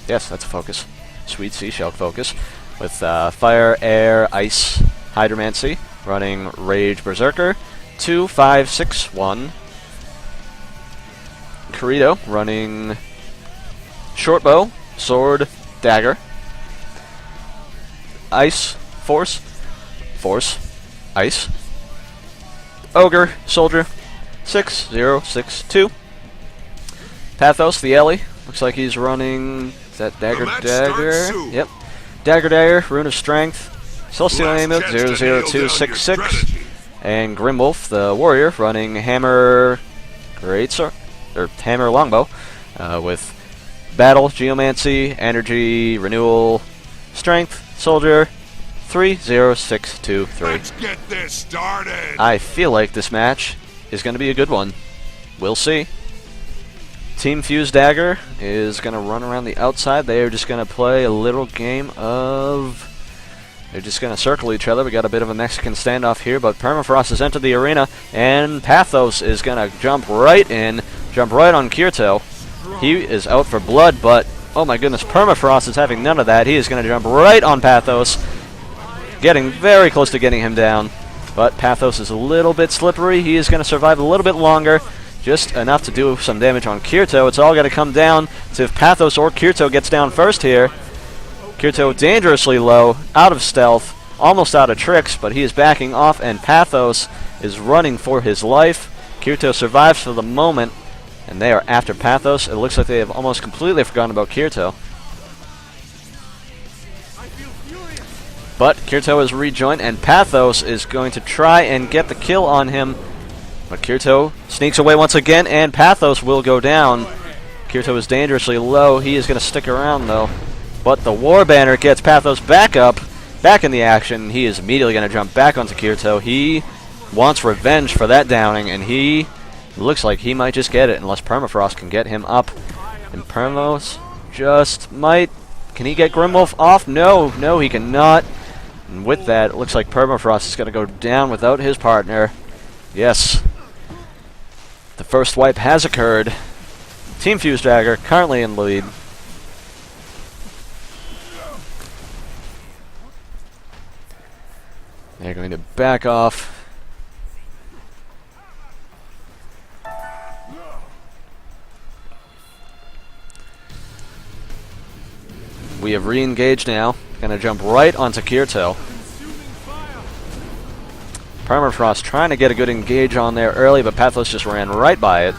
Yes, that's a focus. Sweet Seashell Focus. With Fire, Air, Ice, Hydromancy. Running Rage Berserker. 2, 5, 6, 1. Corrido running Shortbow, Sword, Dagger. Ice, Force, Force, Ice. Ogre, Soldier. 6, 0, 6, 2. Pathos, the Ellie. Looks like he's running... Is that Dagger, Dagger? Yep. Dagger, Dagger, Rune of Strength. Celestial Amulet, 0, 0, 2, 6, 6. And Grimwolf, the Warrior, running Hammer... Greatsword? Or Hammer Longbow. With Battle, Geomancy, Energy, Renewal, Strength, Soldier... 3, 0, 6, 2, 3. Let's get this started. I feel like this match is going to be a good one. We'll see. Team Fuse Dagger is going to run around the outside. They are just going to play a little game of... They're just going to circle each other. We got a bit of a Mexican standoff here, but Permafrost has entered the arena, and Pathos is going to jump right in, jump right on Kirito. He is out for blood, but oh my goodness, Permafrost is having none of that. He is going to jump right on Pathos, getting very close to getting him down. But Pathos is a little bit slippery. He is going to survive a little bit longer. Just enough to do some damage on Kirito. It's all going to come down to if Pathos or Kirito gets down first here. Kirito dangerously low, out of stealth, almost out of tricks, but he is backing off, and Pathos is running for his life. Kirito survives for the moment, and they are after Pathos. It looks like they have almost completely forgotten about Kirito. But Kirito is rejoined, and Pathos is going to try and get the kill on him. But Kirito sneaks away once again, and Pathos will go down. Kirito is dangerously low. He is going to stick around, though. But the War Banner gets Pathos back up, back in the action. He is immediately going to jump back onto Kirito. He wants revenge for that downing, and he looks like he might just get it, unless Permafrost can get him up. And Permos just might... Can he get Grimwolf off? No, no, he cannot. And with that, it looks like Permafrost is going to go down without his partner. Yes. The first wipe has occurred. Team Fuse Dagger currently in the lead. They're going to back off. We we have re-engaged now. Gonna jump right onto Kirito. Permafrost trying to get a good engage on there early, but Pathos just ran right by it.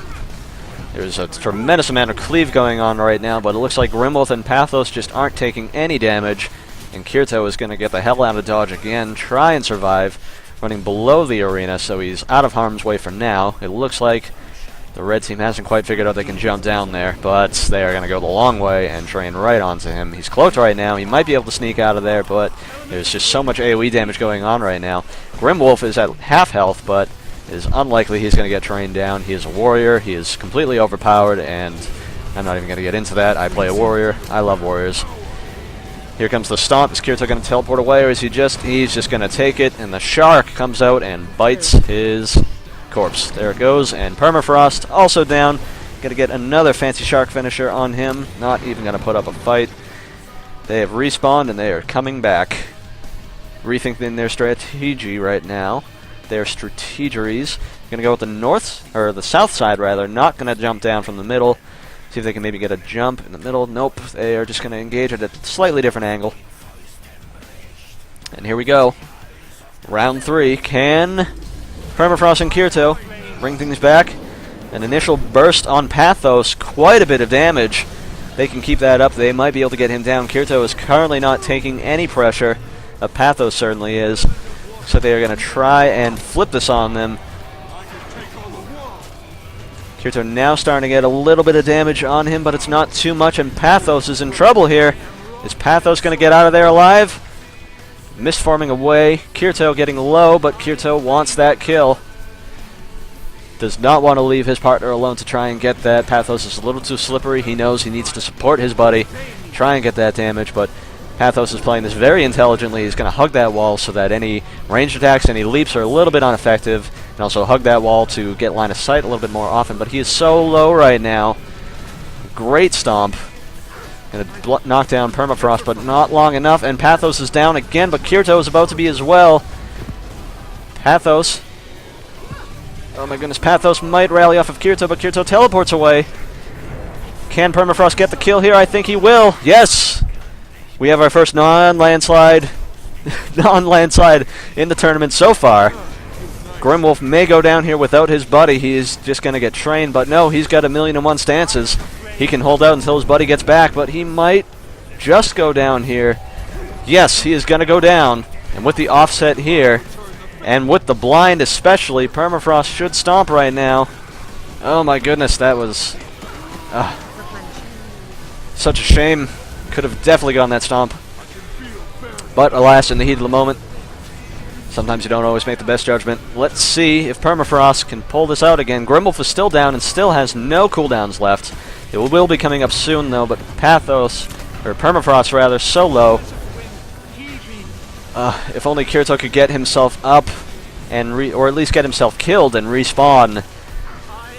There's a tremendous amount of cleave going on right now, but it looks like Grimwolf and Pathos just aren't taking any damage. And Kirito is going to get the hell out of dodge again, try and survive, running below the arena, so he's out of harm's way for now. It looks like the red team hasn't quite figured out they can jump down there, but they are going to go the long way and train right onto him. He's cloaked right now. He might be able to sneak out of there, but there's just so much AoE damage going on right now. Grimwolf is at half health, but it is unlikely he's going to get trained down. He is a warrior. He is completely overpowered, and I'm not even going to get into that. I play a warrior. I love warriors. Here comes the stomp. Is Kirito going to teleport away, or is he's just going to take it, and the shark comes out and bites his corpse. There it goes, and Permafrost also down. Going to get another fancy shark finisher on him. Not even going to put up a fight. They have respawned, and they are coming back. Rethinking their strategy right now. Their strategeries. Going to go with the north, or the south side rather. Not going to jump down from the middle. See if they can maybe get a jump in the middle. Nope, they are just going to engage at a slightly different angle. And here we go. Round 3. Can Permafrost and Kirito bring things back? An initial burst on Pathos. Quite a bit of damage. They can keep that up. They might be able to get him down. Kirito is currently not taking any pressure. Pathos certainly is. So they are going to try and flip this on them. Kirito now starting to get a little bit of damage on him, but it's not too much, and Pathos is in trouble here. Is Pathos going to get out of there alive? Mistforming away. Kirito getting low, but Kirito wants that kill. Does not want to leave his partner alone to try and get that. Pathos is a little too slippery. He knows he needs to support his buddy, try and get that damage, but Pathos is playing this very intelligently. He's going to hug that wall so that any ranged attacks, any leaps are a little bit ineffective. And also hug that wall to get line of sight a little bit more often. But he is so low right now. Great stomp. Going to knock down Permafrost, but not long enough. And Pathos is down again, but Kirito is about to be as well. Pathos. Oh my goodness, Pathos might rally off of Kirito, but Kirito teleports away. Can Permafrost get the kill here? I think he will. Yes! We have our first non-landslide in the tournament so far. Grimwolf may go down here without his buddy. He is just going to get trained, but no, he's got 1,000,001 stances. He can hold out until his buddy gets back, but he might just go down here. Yes, he is going to go down, and with the offset here, and with the blind especially, Permafrost should stomp right now. Oh my goodness, that was such a shame. Could have definitely gotten that stomp. But alas, in the heat of the moment, sometimes you don't always make the best judgment. Let's see if Permafrost can pull this out again. Grimwolf is still down and still has no cooldowns left. It will be coming up soon though, but Permafrost rather, so low. If only Kirito could get himself up and or at least get himself killed and respawn.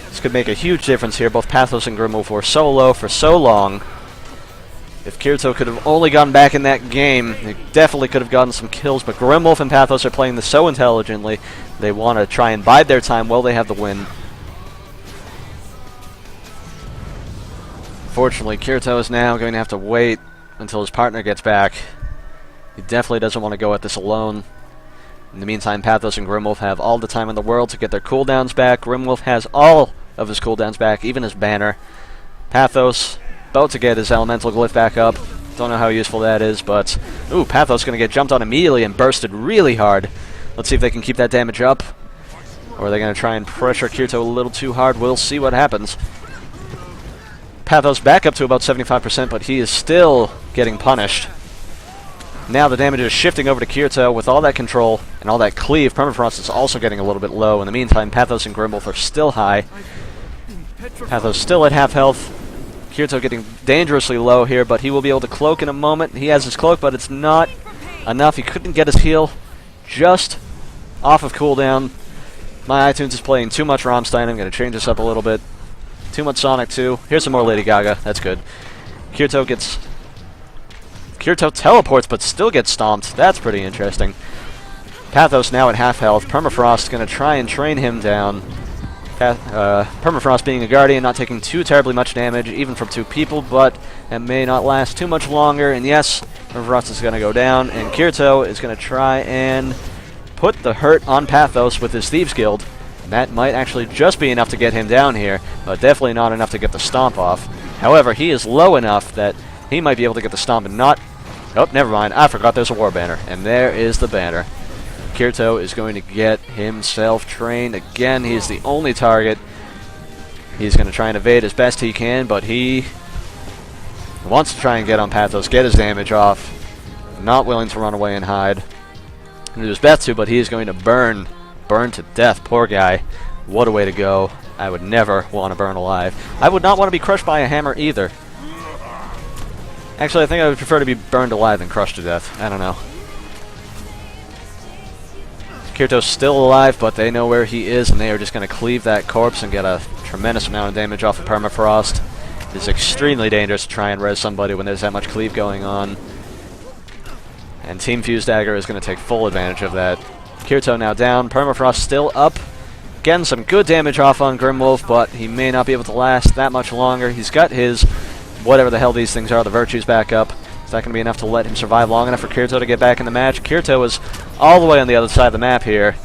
This could make a huge difference here. Both Pathos and Grimwolf were so low for so long. If Kirito could have only gone back in that game, they definitely could have gotten some kills, but Grimwolf and Pathos are playing this so intelligently, they want to try and bide their time while they have the win. Fortunately, Kirito is now going to have to wait until his partner gets back. He definitely doesn't want to go at this alone. In the meantime, Pathos and Grimwolf have all the time in the world to get their cooldowns back. Grimwolf has all of his cooldowns back, even his banner. Pathos about to get his elemental glyph back up. Don't know how useful that is, but ooh, Pathos going to get jumped on immediately and bursted really hard. Let's see if they can keep that damage up, or are they going to try and pressure Kirito a little too hard? We'll see what happens. Pathos back up to about 75%, but he is still getting punished. Now the damage is shifting over to Kirito with all that control and all that cleave. Permafrost is also getting a little bit low. In the meantime, Pathos and Grimwolf are still high. Pathos still at half health. Kirito getting dangerously low here, but he will be able to cloak in a moment. He has his cloak, but it's not enough. He couldn't get his heal just off of cooldown. My iTunes is playing too much Rammstein. I'm going to change this up a little bit. Too much Sonic 2. Here's some more Lady Gaga. That's good. Kirito teleports, but still gets stomped. That's pretty interesting. Pathos now at half health. Permafrost going to try and train him down. Permafrost being a guardian, not taking too terribly much damage, even from 2 people, but it may not last too much longer. And yes, Permafrost is going to go down, and Kirito is going to try and put the hurt on Pathos with his Thieves Guild. And that might actually just be enough to get him down here, but definitely not enough to get the stomp off. However, he is low enough that he might be able to get the stomp and not... Oh, never mind. I forgot there's a war banner. And there is the banner. Kirito is going to get himself trained. Again, he's the only target. He's going to try and evade as best he can, but he wants to try and get on Pathos, get his damage off. Not willing to run away and hide. And do his best to, but he is going to burn to death. Poor guy. What a way to go. I would never want to burn alive. I would not want to be crushed by a hammer either. Actually, I think I would prefer to be burned alive than crushed to death. I don't know. Kirito's still alive, but they know where he is, and they are just going to cleave that corpse and get a tremendous amount of damage off of Permafrost. It's extremely dangerous to try and res somebody when there's that much cleave going on. And Team Fuse Dagger is going to take full advantage of that. Kirito now down, Permafrost still up. Getting some good damage off on Grimwolf, but he may not be able to last that much longer. He's got his, whatever the hell these things are, the virtues back up. Is that going to be enough to let him survive long enough for Kirito to get back in the match? Kirito is all the way on the other side of the map here.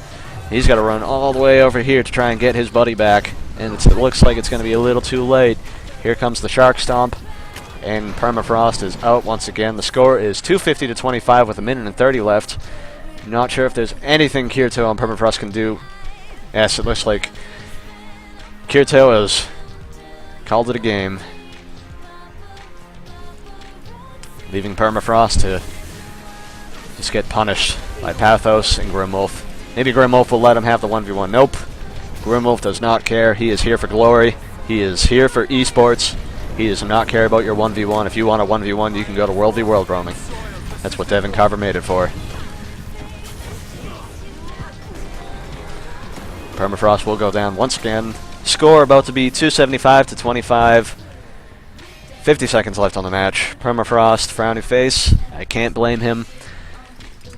He's got to run all the way over here to try and get his buddy back. And it looks like it's going to be a little too late. Here comes the Shark Stomp. And Permafrost is out once again. The score is 250 to 25 with 1:30 left. Not sure if there's anything Kirito and Permafrost can do. Yes, it looks like Kirito has called it a game. Leaving Permafrost to just get punished by Pathos and Grimwolf. Maybe Grimwolf will let him have the 1v1. Nope. Grimwolf does not care. He is here for glory. He is here for esports. He does not care about your 1v1. If you want a 1v1, you can go to World v World roaming. That's what Devin Carver made it for. Permafrost will go down once again. Score about to be 275 to 25. 50 seconds left on the match. Permafrost, frowny face. I can't blame him.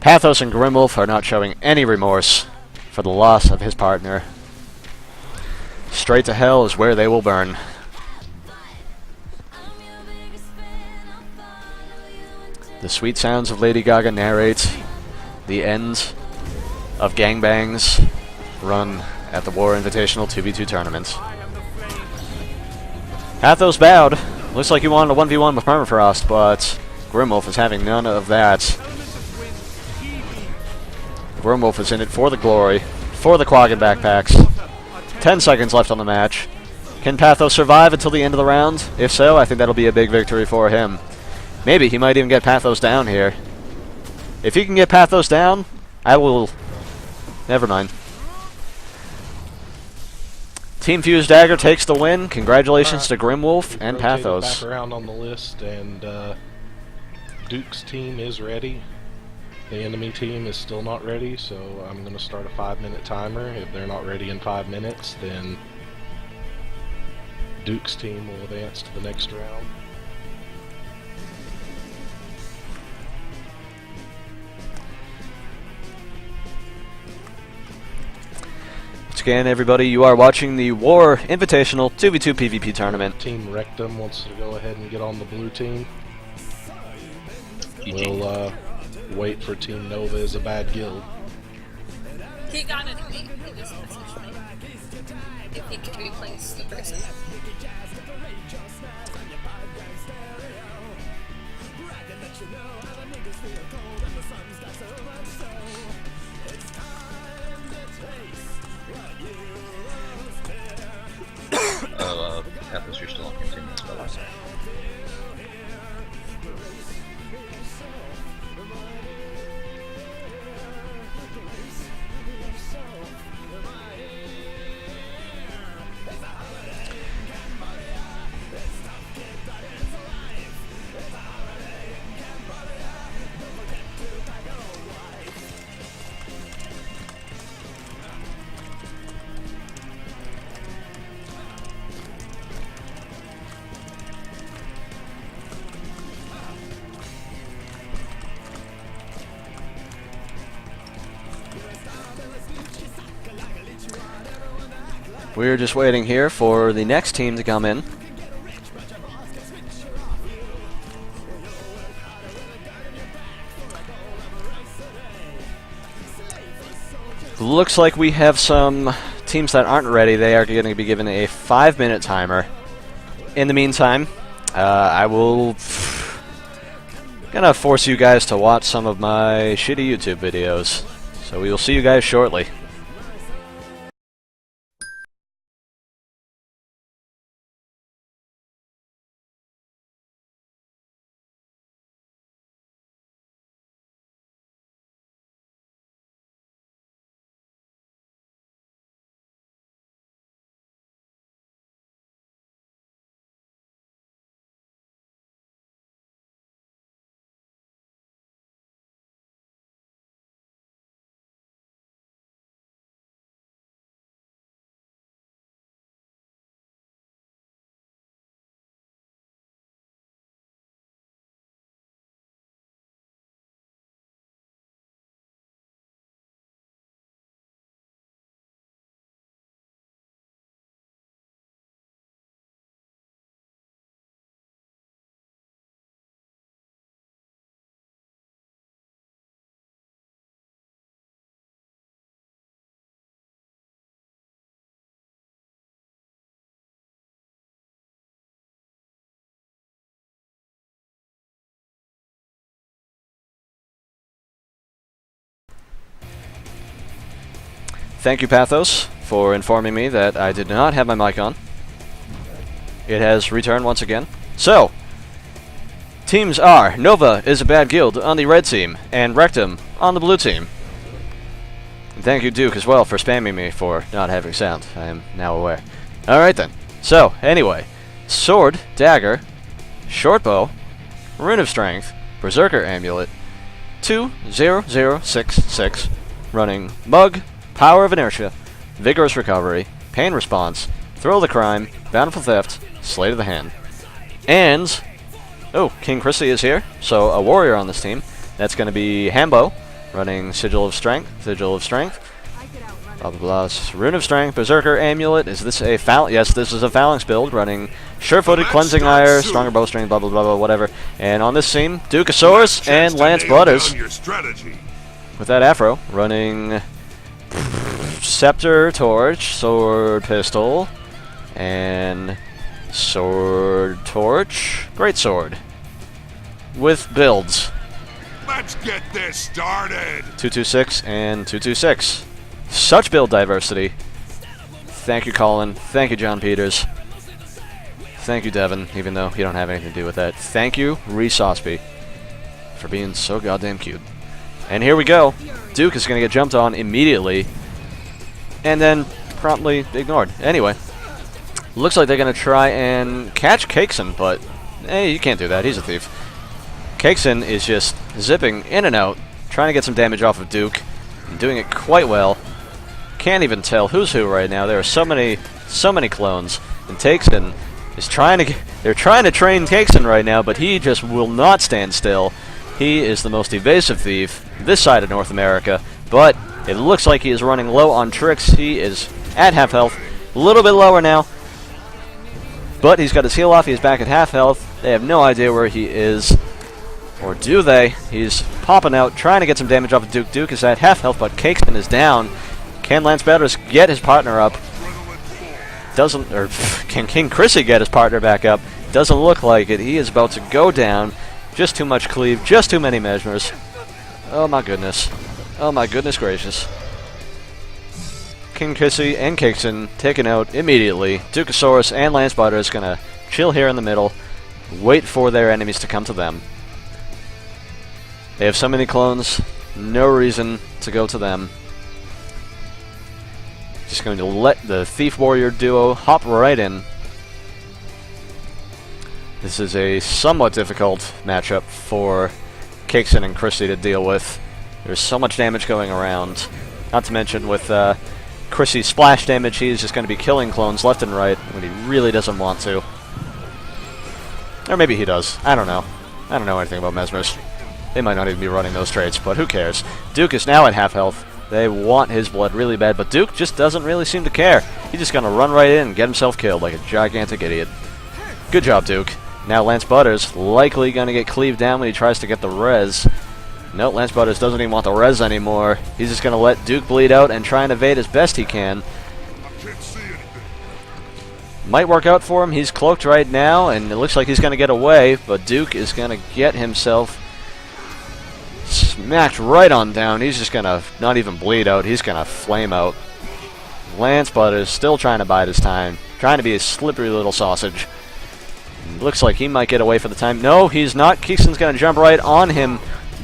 Pathos and Grimwolf are not showing any remorse for the loss of his partner. Straight to hell is where they will burn. The sweet sounds of Lady Gaga narrate the end of gangbangs run at the WaR Invitational 2v2 tournament. Pathos bowed. Looks like he wanted a 1v1 with Permafrost, but Grimwolf is having none of that. Grimwolf is in it for the glory, for the Quaggan backpacks. 10 seconds left on the match. Can Pathos survive until the end of the round? If so, I think that'll be a big victory for him. Maybe he might even get Pathos down here. If he can get Pathos down, I will... Never mind. Team Fuse Dagger takes the win. Congratulations to Grimwolf and Pathos. Back around on the list, and Duke's team is ready. The enemy team is still not ready, so I'm going to start a 5-minute timer. If they're not ready in 5 minutes, then Duke's team will advance to the next round. Once again, everybody, you are watching the WaR Invitational 2v2 PvP tournament. Team Rectum wants to go ahead and get on the blue team. We'll wait for Team Nova is a bad guild. He got it. He just messaged me. If he could replace the person. Pathos, you're still on continuous, by the way. We're just waiting here for the next team to come in. Looks like we have some teams that aren't ready. They are going to be given a 5-minute timer. In the meantime, I will gonna force you guys to watch some of my shitty YouTube videos. So we will see you guys shortly. Thank you, Pathos, for informing me that I did not have my mic on. It has returned once again. So, teams are Nova is a bad guild on the red team, and Rectum on the blue team. And thank you, Duke, as well, for spamming me for not having sound. I am now aware. Alright then. So, anyway. Sword, Dagger, Shortbow, Rune of Strength, Berserker Amulet, 20066, running Mug, Power of Inertia, Vigorous Recovery, Pain Response, Thrill of the Crime, Bountiful Theft, Sleight of the Hand. And, oh, King Chrissy is here, so a warrior on this team. That's going to be Hambo, running Sigil of Strength, blah blah blah, Rune of Strength, Berserker Amulet. Is this a yes, this is a Phalanx build, running Sure-Footed, Cleansing Ire, Stronger Bowstring, blah blah blah blah, whatever. And on this team, Dukeosaurus and Lance Butters, with that afro, running Scepter, Torch, Sword, Pistol, and Sword, Torch, Greatsword, with builds. Let's get this started. 226 and 226. Such build diversity. Thank you, Colin. Thank you, John Peters. Thank you, Devin, even though you don't have anything to do with that. Thank you, Reese Osby, for being so goddamn cute. And here we go. Duke is going to get jumped on immediately, and then promptly ignored. Anyway, looks like they're going to try and catch Cakeson, but hey, you can't do that. He's a thief. Cakeson is just zipping in and out, trying to get some damage off of Duke, and doing it quite well. Can't even tell who's who right now. There are so many clones, and Cakeson is they're trying to train Cakeson right now, but he just will not stand still. He is the most evasive thief this side of North America, but it looks like he is running low on tricks. He is at half health, a little bit lower now, but he's got his heal off. He's back at half health. They have no idea where he is, or do they? He's popping out, trying to get some damage off of Duke. Duke is at half health, but Cakeson is down. Can Lance Butters get his partner up? Doesn't, or can King Chrissy get his partner back up? Doesn't look like it. He is about to go down. Just too much cleave, just too many measures. Oh my goodness. Oh my goodness gracious. King Chrissy and Cakeson taken out immediately. Dukeosaurus and Lance Butters gonna chill here in the middle, wait for their enemies to come to them. They have so many clones, no reason to go to them. Just going to let the Thief Warrior duo hop right in. This is a somewhat difficult matchup for Cakeson and Chrissy to deal with. There's so much damage going around. Not to mention with Chrissy's splash damage, he's just going to be killing clones left and right when he really doesn't want to. Or maybe he does. I don't know. I don't know anything about Mesmers. They might not even be running those traits, but who cares? Duke is now at half health. They want his blood really bad, but Duke just doesn't really seem to care. He's just going to run right in and get himself killed like a gigantic idiot. Good job, Duke. Now Lance Butters likely going to get cleaved down when he tries to get the res. No, Lance Butters doesn't even want the res anymore. He's just going to let Duke bleed out and try and evade as best he can. Might work out for him. He's cloaked right now, and it looks like he's going to get away, but Duke is going to get himself smacked right on down. He's just going to not even bleed out. He's going to flame out. Lance Butters still trying to bide his time, trying to be a slippery little sausage. Looks like he might get away for the time. No, he's not. Keekson's going to jump right on him,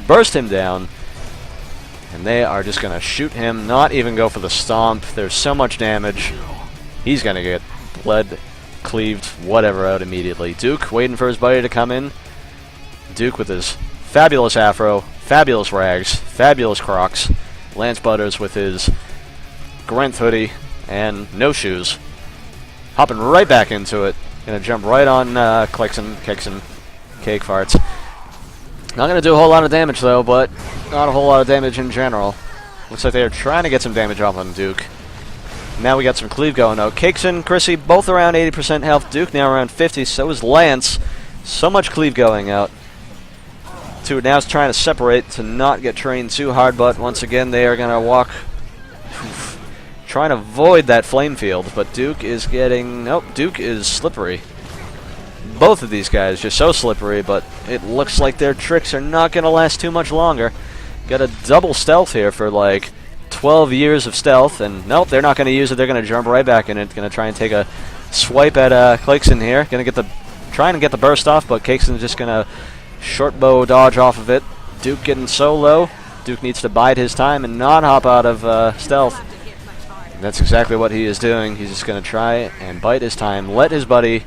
burst him down, and they are just going to shoot him, not even go for the stomp. There's so much damage. He's going to get bled, cleaved, whatever out immediately. Duke waiting for his buddy to come in. Duke with his fabulous afro, fabulous rags, fabulous Crocs. Lance Butters with his Grenth hoodie and no shoes. Hopping right back into it. Gonna jump right on Kixon, Cake Farts. Not gonna do a whole lot of damage though, but not a whole lot of damage in general. Looks like they're trying to get some damage off on Duke. Now we got some cleave going though. Cakeson, Chrissy, both around 80% health. Duke now around 50, so is Lance. So much cleave going out. Two are now trying to separate to not get trained too hard, but once again they are going to walk, trying to avoid that flame field, but Duke is getting, nope, Duke is slippery. Both of these guys just so slippery, but it looks like their tricks are not going to last too much longer. Got a double stealth here for like 12 years of stealth, and nope, they're not going to use it. They're going to jump right back in it. Going to try and take a swipe at Cakeson here. Going to get trying to get the burst off, but Cakeson's just going to short bow dodge off of it. Duke getting so low. Duke needs to bide his time and not hop out of stealth. And that's exactly what he is doing. He's just going to try and bite his time. Let his buddy...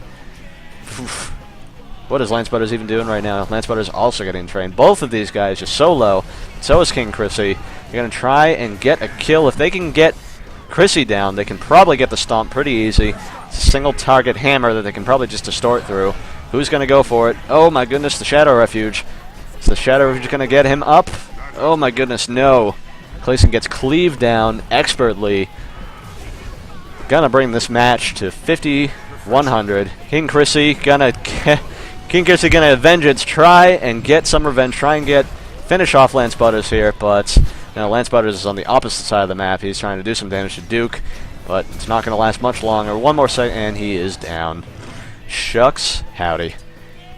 What is Lance Butters even doing right now? Lance Butters also getting trained. Both of these guys just so low. So is King Chrissy. They're going to try and get a kill. If they can get Chrissy down, they can probably get the stomp pretty easy. It's a single target hammer that they can probably just distort through. Who's going to go for it? Oh my goodness, the Shadow Refuge. Is the Shadow Refuge going to get him up? Oh my goodness, no. Clayson gets cleaved down expertly. Gonna bring this match to 50-100. King Chrissy gonna vengeance, try and get some revenge, try and finish off Lance Butters here, but now Lance Butters is on the opposite side of the map. He's trying to do some damage to Duke, but it's not going to last much longer. One more second, and he is down. Shucks, howdy.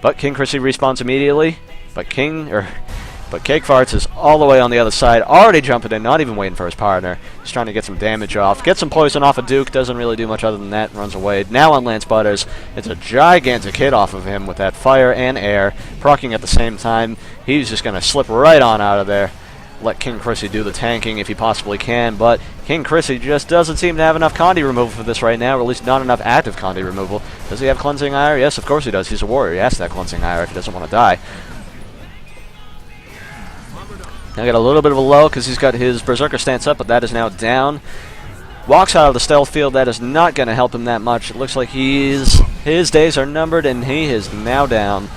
But King Chrissy respawns immediately. But Cake Farts is all the way on the other side, already jumping in, not even waiting for his partner. Just trying to get some damage off. Get some poison off of Duke, doesn't really do much other than that, runs away. Now on Lance Butters, it's a gigantic hit off of him with that fire and air, proccing at the same time. He's just going to slip right on out of there. Let King Chrissy do the tanking if he possibly can, but King Chrissy just doesn't seem to have enough Condi removal for this right now, or at least not enough active Condi removal. Does he have Cleansing Ire? Yes, of course he does. He's a warrior. He has that Cleansing Ire if he doesn't want to die. Now got a little bit of a low because he's got his Berserker stance up, but that is now down. Walks out of the stealth field. That is not going to help him that much. It looks like his days are numbered, and he is now down.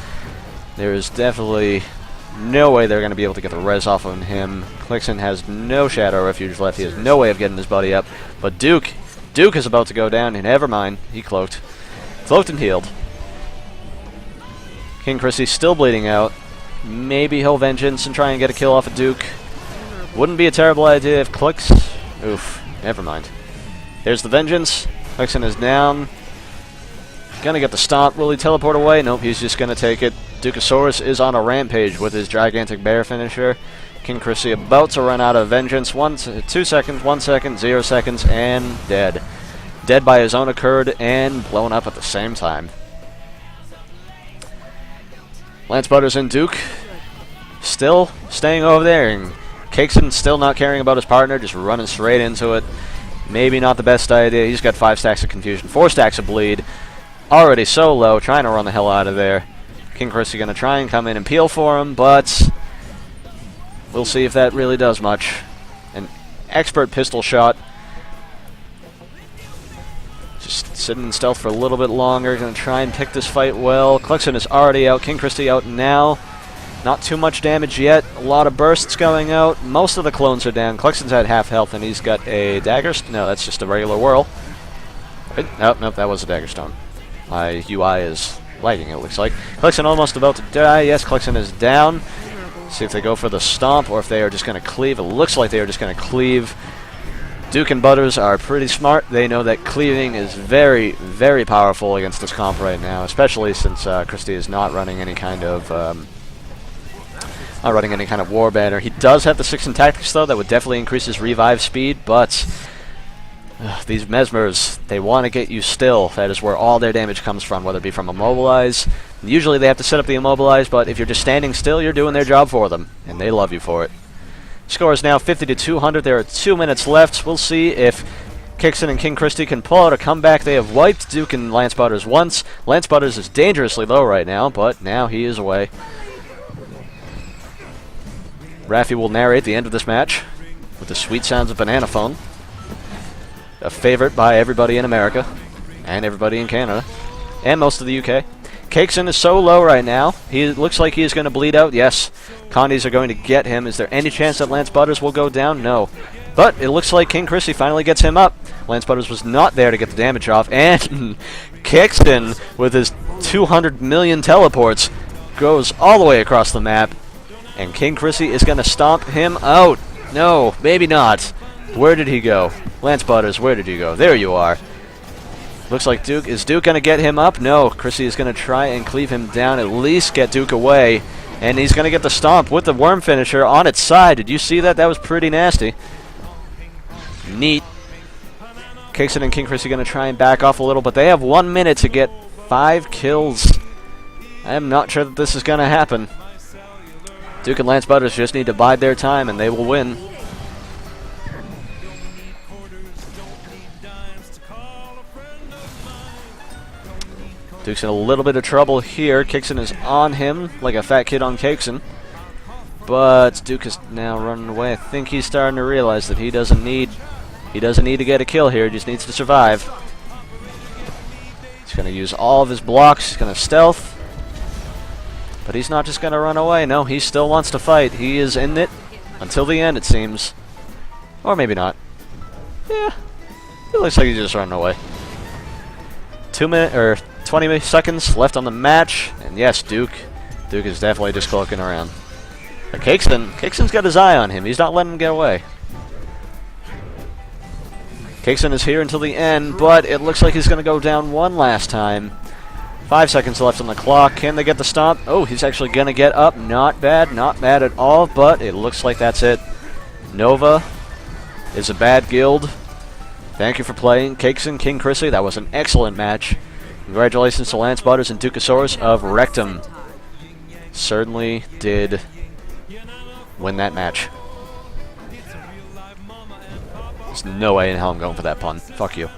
There is definitely no way they're going to be able to get the res off on him. Clixon has no Shadow Refuge left. He has no way of getting his buddy up. But Duke is about to go down, and never mind. He cloaked. Cloaked and healed. King Chrissy's still bleeding out. Maybe he'll vengeance and try and get a kill off of Duke. Wouldn't be a terrible idea if Clix... Oof, never mind. There's the vengeance. Clixon is down. Gonna get the stomp. Will he teleport away? Nope, he's just gonna take it. Dukeosaurus is on a rampage with his gigantic bear finisher. King Chrissy about to run out of vengeance. 2 seconds, 1 second, 0 seconds, and dead. Dead by his own accord and blown up at the same time. Lance Butters and Duke still staying over there, and Cakeson still not caring about his partner, just running straight into it. Maybe not the best idea. He's got 5 stacks of confusion, 4 stacks of bleed. Already so low, trying to run the hell out of there. King Chrissy going to try and come in and peel for him, but we'll see if that really does much. An expert pistol shot. Just sitting in stealth for a little bit longer. Going to try and pick this fight well. Clixon is already out. King Chrissy out now. Not too much damage yet. A lot of bursts going out. Most of the clones are down. Cluxton's at half health, and he's got a dagger. No, that's just a regular whirl. Nope, that was a dagger stone. My UI is lagging, it looks like. Cluxton almost about to die. Yes, Cluxton is down. See if they go for the stomp or if they are just going to cleave. It looks like they are just going to cleave. Duke and Butters are pretty smart. They know that cleaving is very, very powerful against this comp right now, especially since Christie is not running any kind of war banner. He does have the 6 in tactics though. That would definitely increase his revive speed, but these Mesmers, they want to get you still. That is where all their damage comes from, whether it be from Immobilize. Usually they have to set up the Immobilize, but if you're just standing still, you're doing their job for them, and they love you for it. Score is now 50 to 200. There are 2 minutes left. We'll see if Kixon and King Christie can pull out a comeback. They have wiped Duke and Lance Butters once. Lance Butters is dangerously low right now, but now he is away. Raffi will narrate the end of this match with the sweet sounds of Banana Phone. A favorite by everybody in America, and everybody in Canada, and most of the UK. Cakeson is so low right now, he looks like he is going to bleed out. Yes, Condies are going to get him. Is there any chance that Lance Butters will go down? No. But it looks like King Christie finally gets him up. Lance Butters was not there to get the damage off, and Cakeson, with his 200 million teleports, goes all the way across the map, and King Christie is going to stomp him out. No, maybe not. Where did he go? Lance Butters, where did you go? There you are. Looks like Duke. Is Duke going to get him up? No. Christie is going to try and cleave him down, at least get Duke away. And he's going to get the stomp with the worm finisher on its side. Did you see that? That was pretty nasty. Neat. Cakeson and King Christie going to try and back off a little, but they have 1 minute to get 5 kills. I am not sure that this is going to happen. Duke and Lance Butters just need to bide their time, and they will win. Duke's in a little bit of trouble here. Cakeson is on him like a fat kid on Cakeson. But Duke is now running away. I think he's starting to realize that he doesn't need to get a kill here. He just needs to survive. He's going to use all of his blocks. He's going to stealth. But he's not just going to run away. No, he still wants to fight. He is in it until the end, it seems. Or maybe not. Yeah. It looks like he's just running away. 20 seconds left on the match, and yes, Duke is definitely just cloaking around. But Cakeson's got his eye on him. He's not letting him get away. Cakeson is here until the end, but it looks like he's going to go down one last time. 5 seconds left on the clock. Can they get the stomp? Oh, he's actually going to get up. Not bad at all, but it looks like that's it. Nova is a bad guild. Thank you for playing, Cakeson, King Christie. That was an excellent match. Congratulations to Lance Butters and Dukasaurus of Rectum. Certainly did win that match. There's no way in hell I'm going for that pun. Fuck you.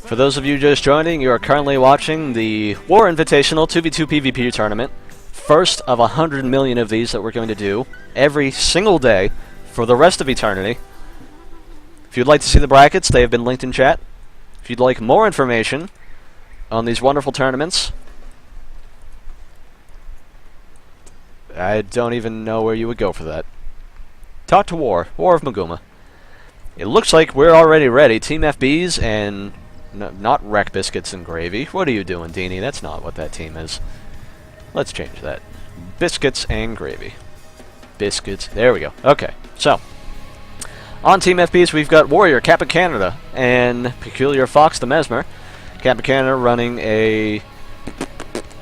For those of you just joining, you are currently watching the WaR Invitational 2v2 PvP tournament. First of 100 million of these that we're going to do every single day for the rest of eternity. If you'd like to see the brackets, they have been linked in chat. If you'd like more information on these wonderful tournaments, I don't even know where you would go for that. Talk to WaR of Maguma. It looks like we're already ready. Team FBs and... not Wreck Biscuits and Gravy. What are you doing, Deany? That's not what that team is. Let's change that. Biscuits and Gravy. Biscuits. There we go. Okay, so. On Team FBs, we've got Warrior, Captain Canada, and Peculiar Fox the Mesmer. Captain Canada running a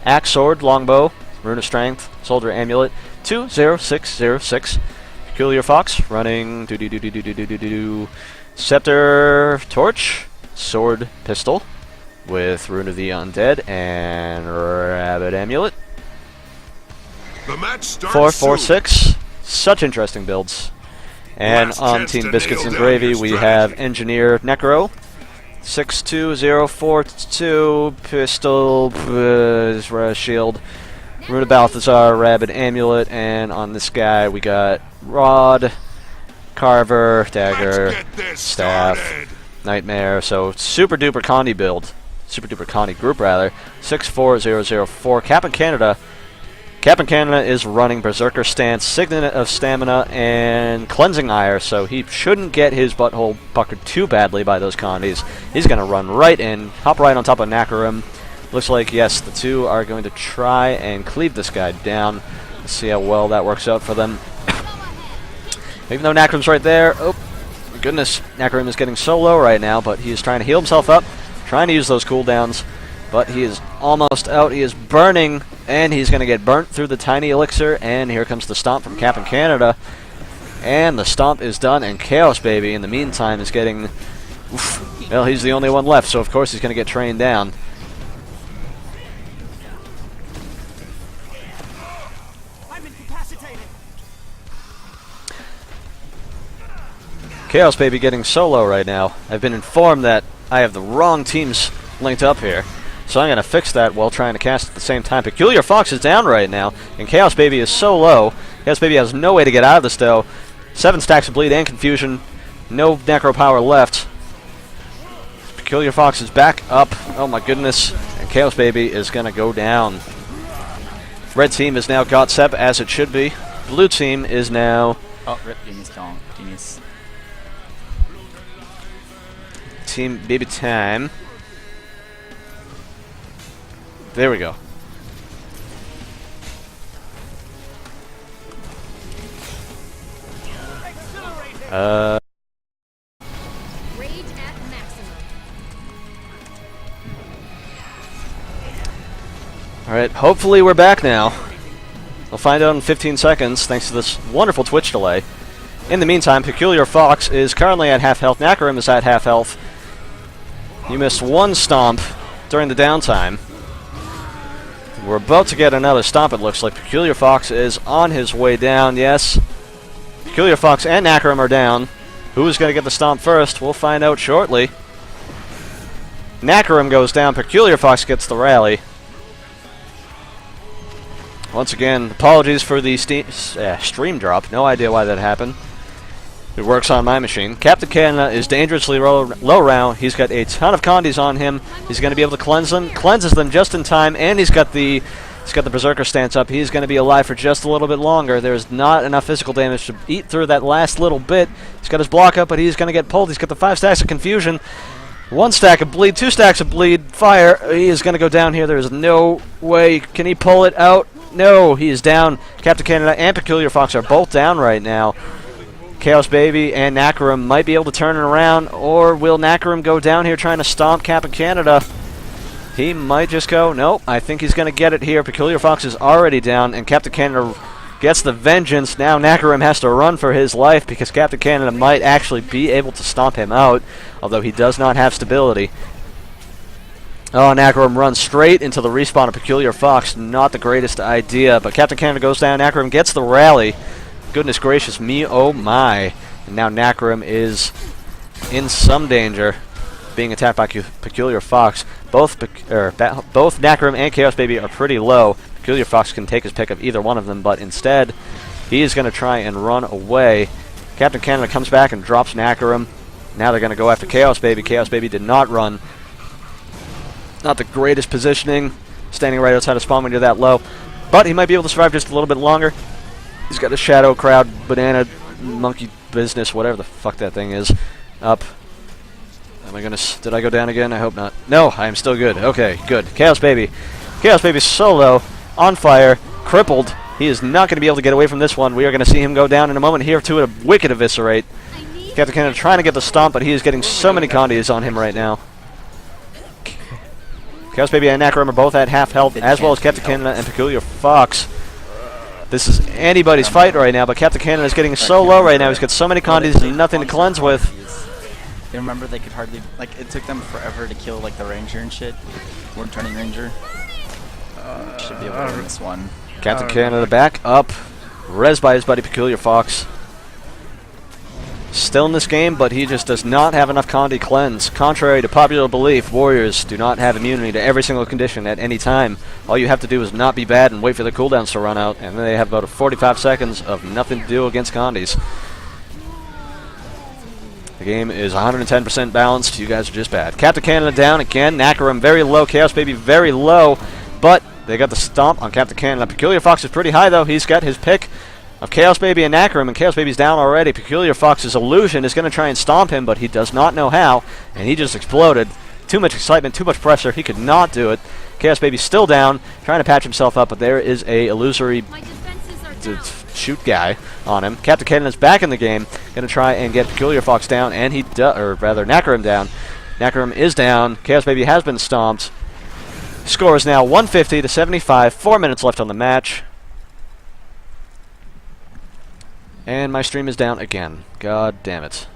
Axe Sword, Longbow, Rune of Strength, Soldier Amulet, 20606. Peculiar Fox running Scepter Torch, Sword Pistol with Rune of the Undead and Rabbit Amulet. The match starts 446. Such interesting builds. And on Team Biscuits and Gravy, we have Engineer Necro, 62042, Pistol, Shield, Runa Balthazar, Rabid Amulet, and on this guy we got Rod, Carver, Dagger, Staff, Nightmare. So super duper Condi build, super duper Condi group rather. 64004. Captain Canada. Captain Canada is running Berserker Stance, Signet of Stamina, and Cleansing Ire, so he shouldn't get his butthole puckered too badly by those Condis. He's going to run right in, hop right on top of Nakarim. Looks like, yes, the two are going to try and cleave this guy down. Let's see how well that works out for them. Even though Nakarim's right there, oh, my goodness, Nakarim is getting so low right now, but he is trying to heal himself up, trying to use those cooldowns. But he is almost out. He is burning, and he's going to get burnt through the tiny elixir. And here comes the stomp from Captain Canada. And the stomp is done, and Chaos Baby, in the meantime, is getting... Oof, well, he's the only one left, so of course he's going to get trained down. I'm incapacitated. Chaos Baby getting solo right now. I've been informed that I have the wrong teams linked up here. So I'm going to fix that while trying to cast at the same time. Peculiar Fox is down right now, and Chaos Baby is so low. Chaos Baby has no way to get out of this, though. 7 stacks of bleed and confusion. No necro power left. Peculiar Fox is back up. Oh my goodness. And Chaos Baby is going to go down. Red team is now got Sep as it should be. Blue team is now... Oh, rip Deany's Kong. Deany's. Team Baby Time. There we go. Rage at maximum. Alright, hopefully we're back now. We'll find out in 15 seconds, thanks to this wonderful Twitch delay. In the meantime, Peculiar Fox is currently at half health. Nakarim is at half health. You missed one stomp during the downtime. We're about to get another stomp, it looks like. Peculiar Fox is on his way down, yes. Peculiar Fox and Nakarim are down. Who's going to get the stomp first? We'll find out shortly. Nakarim goes down. Peculiar Fox gets the rally. Once again, apologies for the stream drop. No idea why that happened. It works on my machine. Captain Canada is dangerously low round. He's got a ton of Condis on him. He's going to be able to cleanse them. Cleanses them just in time, and he's got the Berserker stance up. He's going to be alive for just a little bit longer. There's not enough physical damage to eat through that last little bit. He's got his block up, but he's going to get pulled. He's got the 5 stacks of confusion. 1 stack of bleed, 2 stacks of bleed, fire. He is going to go down here. There is no way. Can he pull it out? No, he is down. Captain Canada and Peculiar Fox are both down right now. Chaos Baby and Nakarim might be able to turn it around, or will Nakarim go down here trying to stomp Captain Canada? He might just go, nope, I think he's going to get it here. Peculiar Fox is already down, and Captain Canada gets the vengeance. Now Nakarim has to run for his life because Captain Canada might actually be able to stomp him out, although he does not have stability. Oh, Nakarim runs straight into the respawn of Peculiar Fox. Not the greatest idea, but Captain Canada goes down. Nakarim gets the rally. Goodness gracious me, oh my. And now Nakarim is in some danger, being attacked by Peculiar Fox. Both Nakarim and Chaos Baby are pretty low. Peculiar Fox can take his pick of either one of them, but instead, he is going to try and run away. Captain Canada comes back and drops Nakarim. Now they're going to go after Chaos Baby. Chaos Baby did not run. Not the greatest positioning, standing right outside of spawn when you're that low. But he might be able to survive just a little bit longer. He's got a Shadow Crowd, Banana, Monkey Business, whatever the fuck that thing is, up. Oh my goodness, did I go down again? I hope not. No, I am still good. Okay, good. Chaos Baby. Chaos Baby solo, on fire, crippled. He is not going to be able to get away from this one. We are going to see him go down in a moment here to a wicked eviscerate. Captain Canada trying to get the stomp, but he is getting so many Condis on him right now. Chaos Baby and Nakarim are both at half health, as well as Captain Canada and Peculiar Fox. This is anybody's fight right now, but Captain Canada is getting so low right now. He's got so many Condis and nothing to cleanse with. They remember they could hardly, like, it took them forever to kill, like, the Ranger and shit. Ward turning Ranger. Should be able to win this one. Captain Canada back up. Res by his buddy Peculiar Fox. still in this game, but he just does not have enough Condi cleanse. Contrary to popular belief, warriors do not have immunity to every single condition at any time. All you have to do is not be bad and wait for the cooldowns to run out, and then they have about 45 seconds of nothing to do against Condis. The game is 110% balanced. You guys are just bad. Captain Canada down again. Nakarim very low. Chaos Baby very low, but they got the stomp on Captain Canada. Peculiar Fox is pretty high, though. He's got his pick of Chaos Baby and Nakarim, and Chaos Baby's down already. Peculiar Fox's illusion is going to try and stomp him, but he does not know how, and he just exploded. Too much excitement, too much pressure. He could not do it. Chaos Baby's still down, trying to patch himself up, but there is a illusory shoot guy on him. Captain Cannon's back in the game, going to try and get Peculiar Fox down, and or rather Nakarim down. Nakarim is down. Chaos Baby has been stomped. Score is now 150 to 75. 4 minutes left on the match. And my stream is down again. God damn it.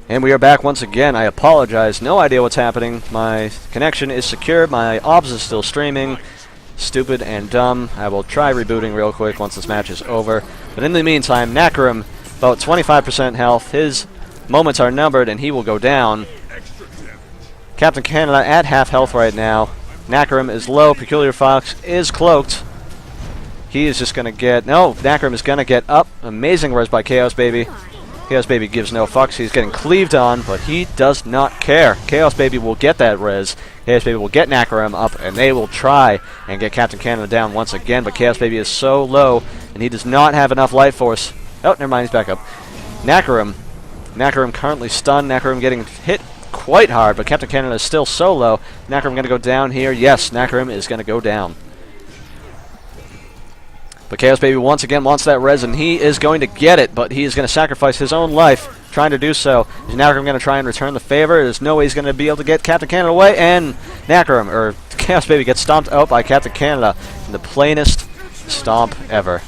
And we are back once again. I apologize. No idea what's happening. My connection is secure. My OBS is still streaming. Stupid and dumb. I will try rebooting real quick once this match is over. But in the meantime, Nakarim, about 25% health. His moments are numbered and he will go down. Captain Canada at half health right now. Nakarim is low. Peculiar Fox is cloaked. He is just going to get... No, Nakarim is going to get up. Amazing res by Chaos Baby. Chaos Baby gives no fucks. He's getting cleaved on, but he does not care. Chaos Baby will get that res. Chaos Baby will get Nakarim up, and they will try and get Captain Canada down once again, but Chaos Baby is so low, and he does not have enough life force. Oh, never mind, he's back up. Nakarim currently stunned. Nakarim getting hit quite hard, but Captain Canada is still so low. Nakarim going to go down here. Yes, Nakarim is going to go down. But Chaos Baby once again wants that res, and he is going to get it, but he is going to sacrifice his own life trying to do so. Is Nakarim going to try and return the favor? There's no way he's going to be able to get Captain Canada away, and Nakarim, or Chaos Baby, gets stomped out by Captain Canada in the plainest stomp ever.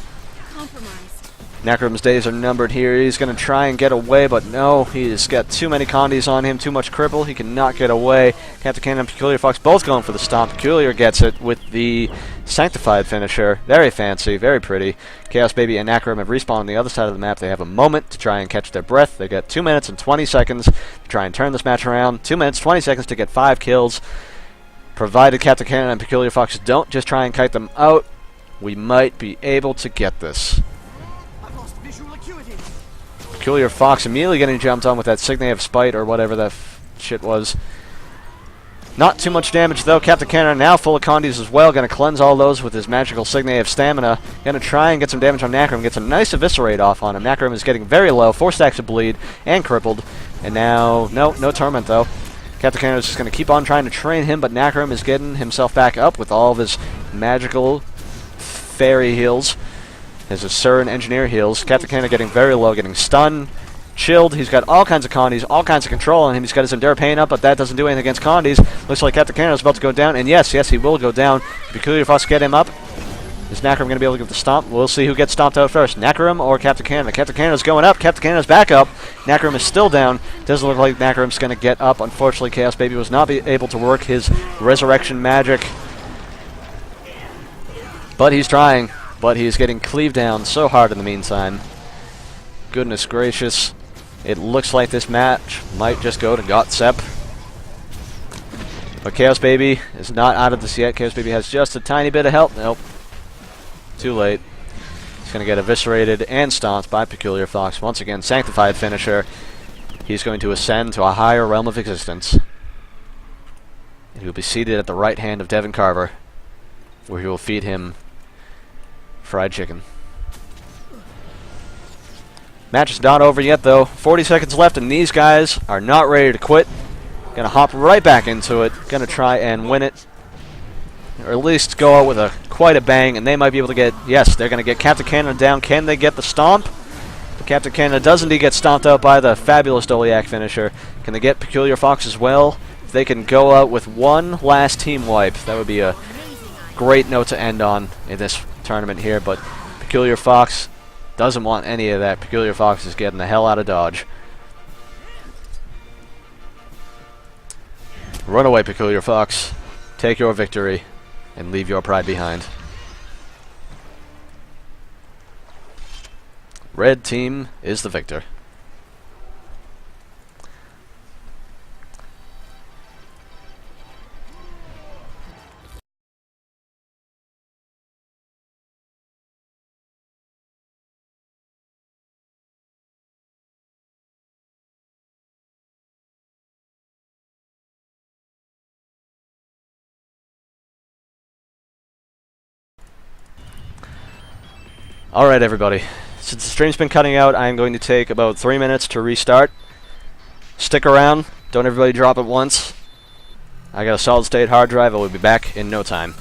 Nakarim's days are numbered here. He's going to try and get away, but no, he's got too many Condis on him, too much cripple. He cannot get away. Captain Canada and Peculiar Fox both going for the stomp. Peculiar gets it with the Sanctified finisher. Very fancy, very pretty. Chaos Baby and Nakarim have respawned on the other side of the map. They have a moment to try and catch their breath. They got 2 minutes and 20 seconds to try and turn this match around. 2 minutes, 20 seconds to get 5 kills. Provided Captain Canada and Peculiar Fox don't just try and kite them out, we might be able to get this. Peculiar Fox immediately getting jumped on with that Signet of Spite or whatever that shit was. Not too much damage though. Captain Canada now full of Condis as well. Going to cleanse all those with his magical Signet of Stamina. Going to try and get some damage on Nakarim. Gets a nice Eviscerate off on him. Nakarim is getting very low. 4 stacks of bleed and crippled. And now, no Torment though. Captain Canada is just going to keep on trying to train him, but Nakarim is getting himself back up with all of his magical fairy heals. His Asur and Engineer heals. Captain Canada getting very low, getting stunned, chilled. He's got all kinds of Condis, all kinds of control on him. He's got his Endure Pain up, but that doesn't do anything against Condis. Looks like Captain Canada is about to go down, and yes, he will go down. Peculiar Fox get him up. Is Nakarim going to be able to get the stomp? We'll see who gets stomped out first, Nakarim or Captain Canada. Captain Canada's going up. Captain Canada's back up. Nakarim is still down. Doesn't look like Nakarim's going to get up. Unfortunately, Chaos Baby was not able to work his resurrection magic. But he's trying. But he's getting cleaved down so hard in the meantime. Goodness gracious. It looks like this match might just go to Gotsep. But Chaos Baby is not out of this yet. Chaos Baby has just a tiny bit of health. Nope. Too late. He's going to get eviscerated and stomped by Peculiar Fox. Once again, Sanctified finisher. He's going to ascend to a higher realm of existence. He will be seated at the right hand of Devin Carver, where he will feed him fried chicken. Match is not over yet though. 40 seconds left and these guys are not ready to quit. Gonna hop right back into it. Gonna try and win it. Or at least go out with quite a bang, and they might be able to get... Yes, they're gonna get Captain Canada down. Can they get the stomp? But Captain Canada does indeed get stomped out by the fabulous Doliak finisher. Can they get Peculiar Fox as well? If they can go out with one last team wipe, that would be a great note to end on in this tournament here, but Peculiar Fox doesn't want any of that. Peculiar Fox is getting the hell out of Dodge. Run away, Peculiar Fox. take your victory and leave your pride behind. Red team is the victor. Alright everybody, since the stream's been cutting out, I'm going to take about 3 minutes to restart. Stick around, don't everybody drop at once. I got a solid state hard drive, I will be back in no time.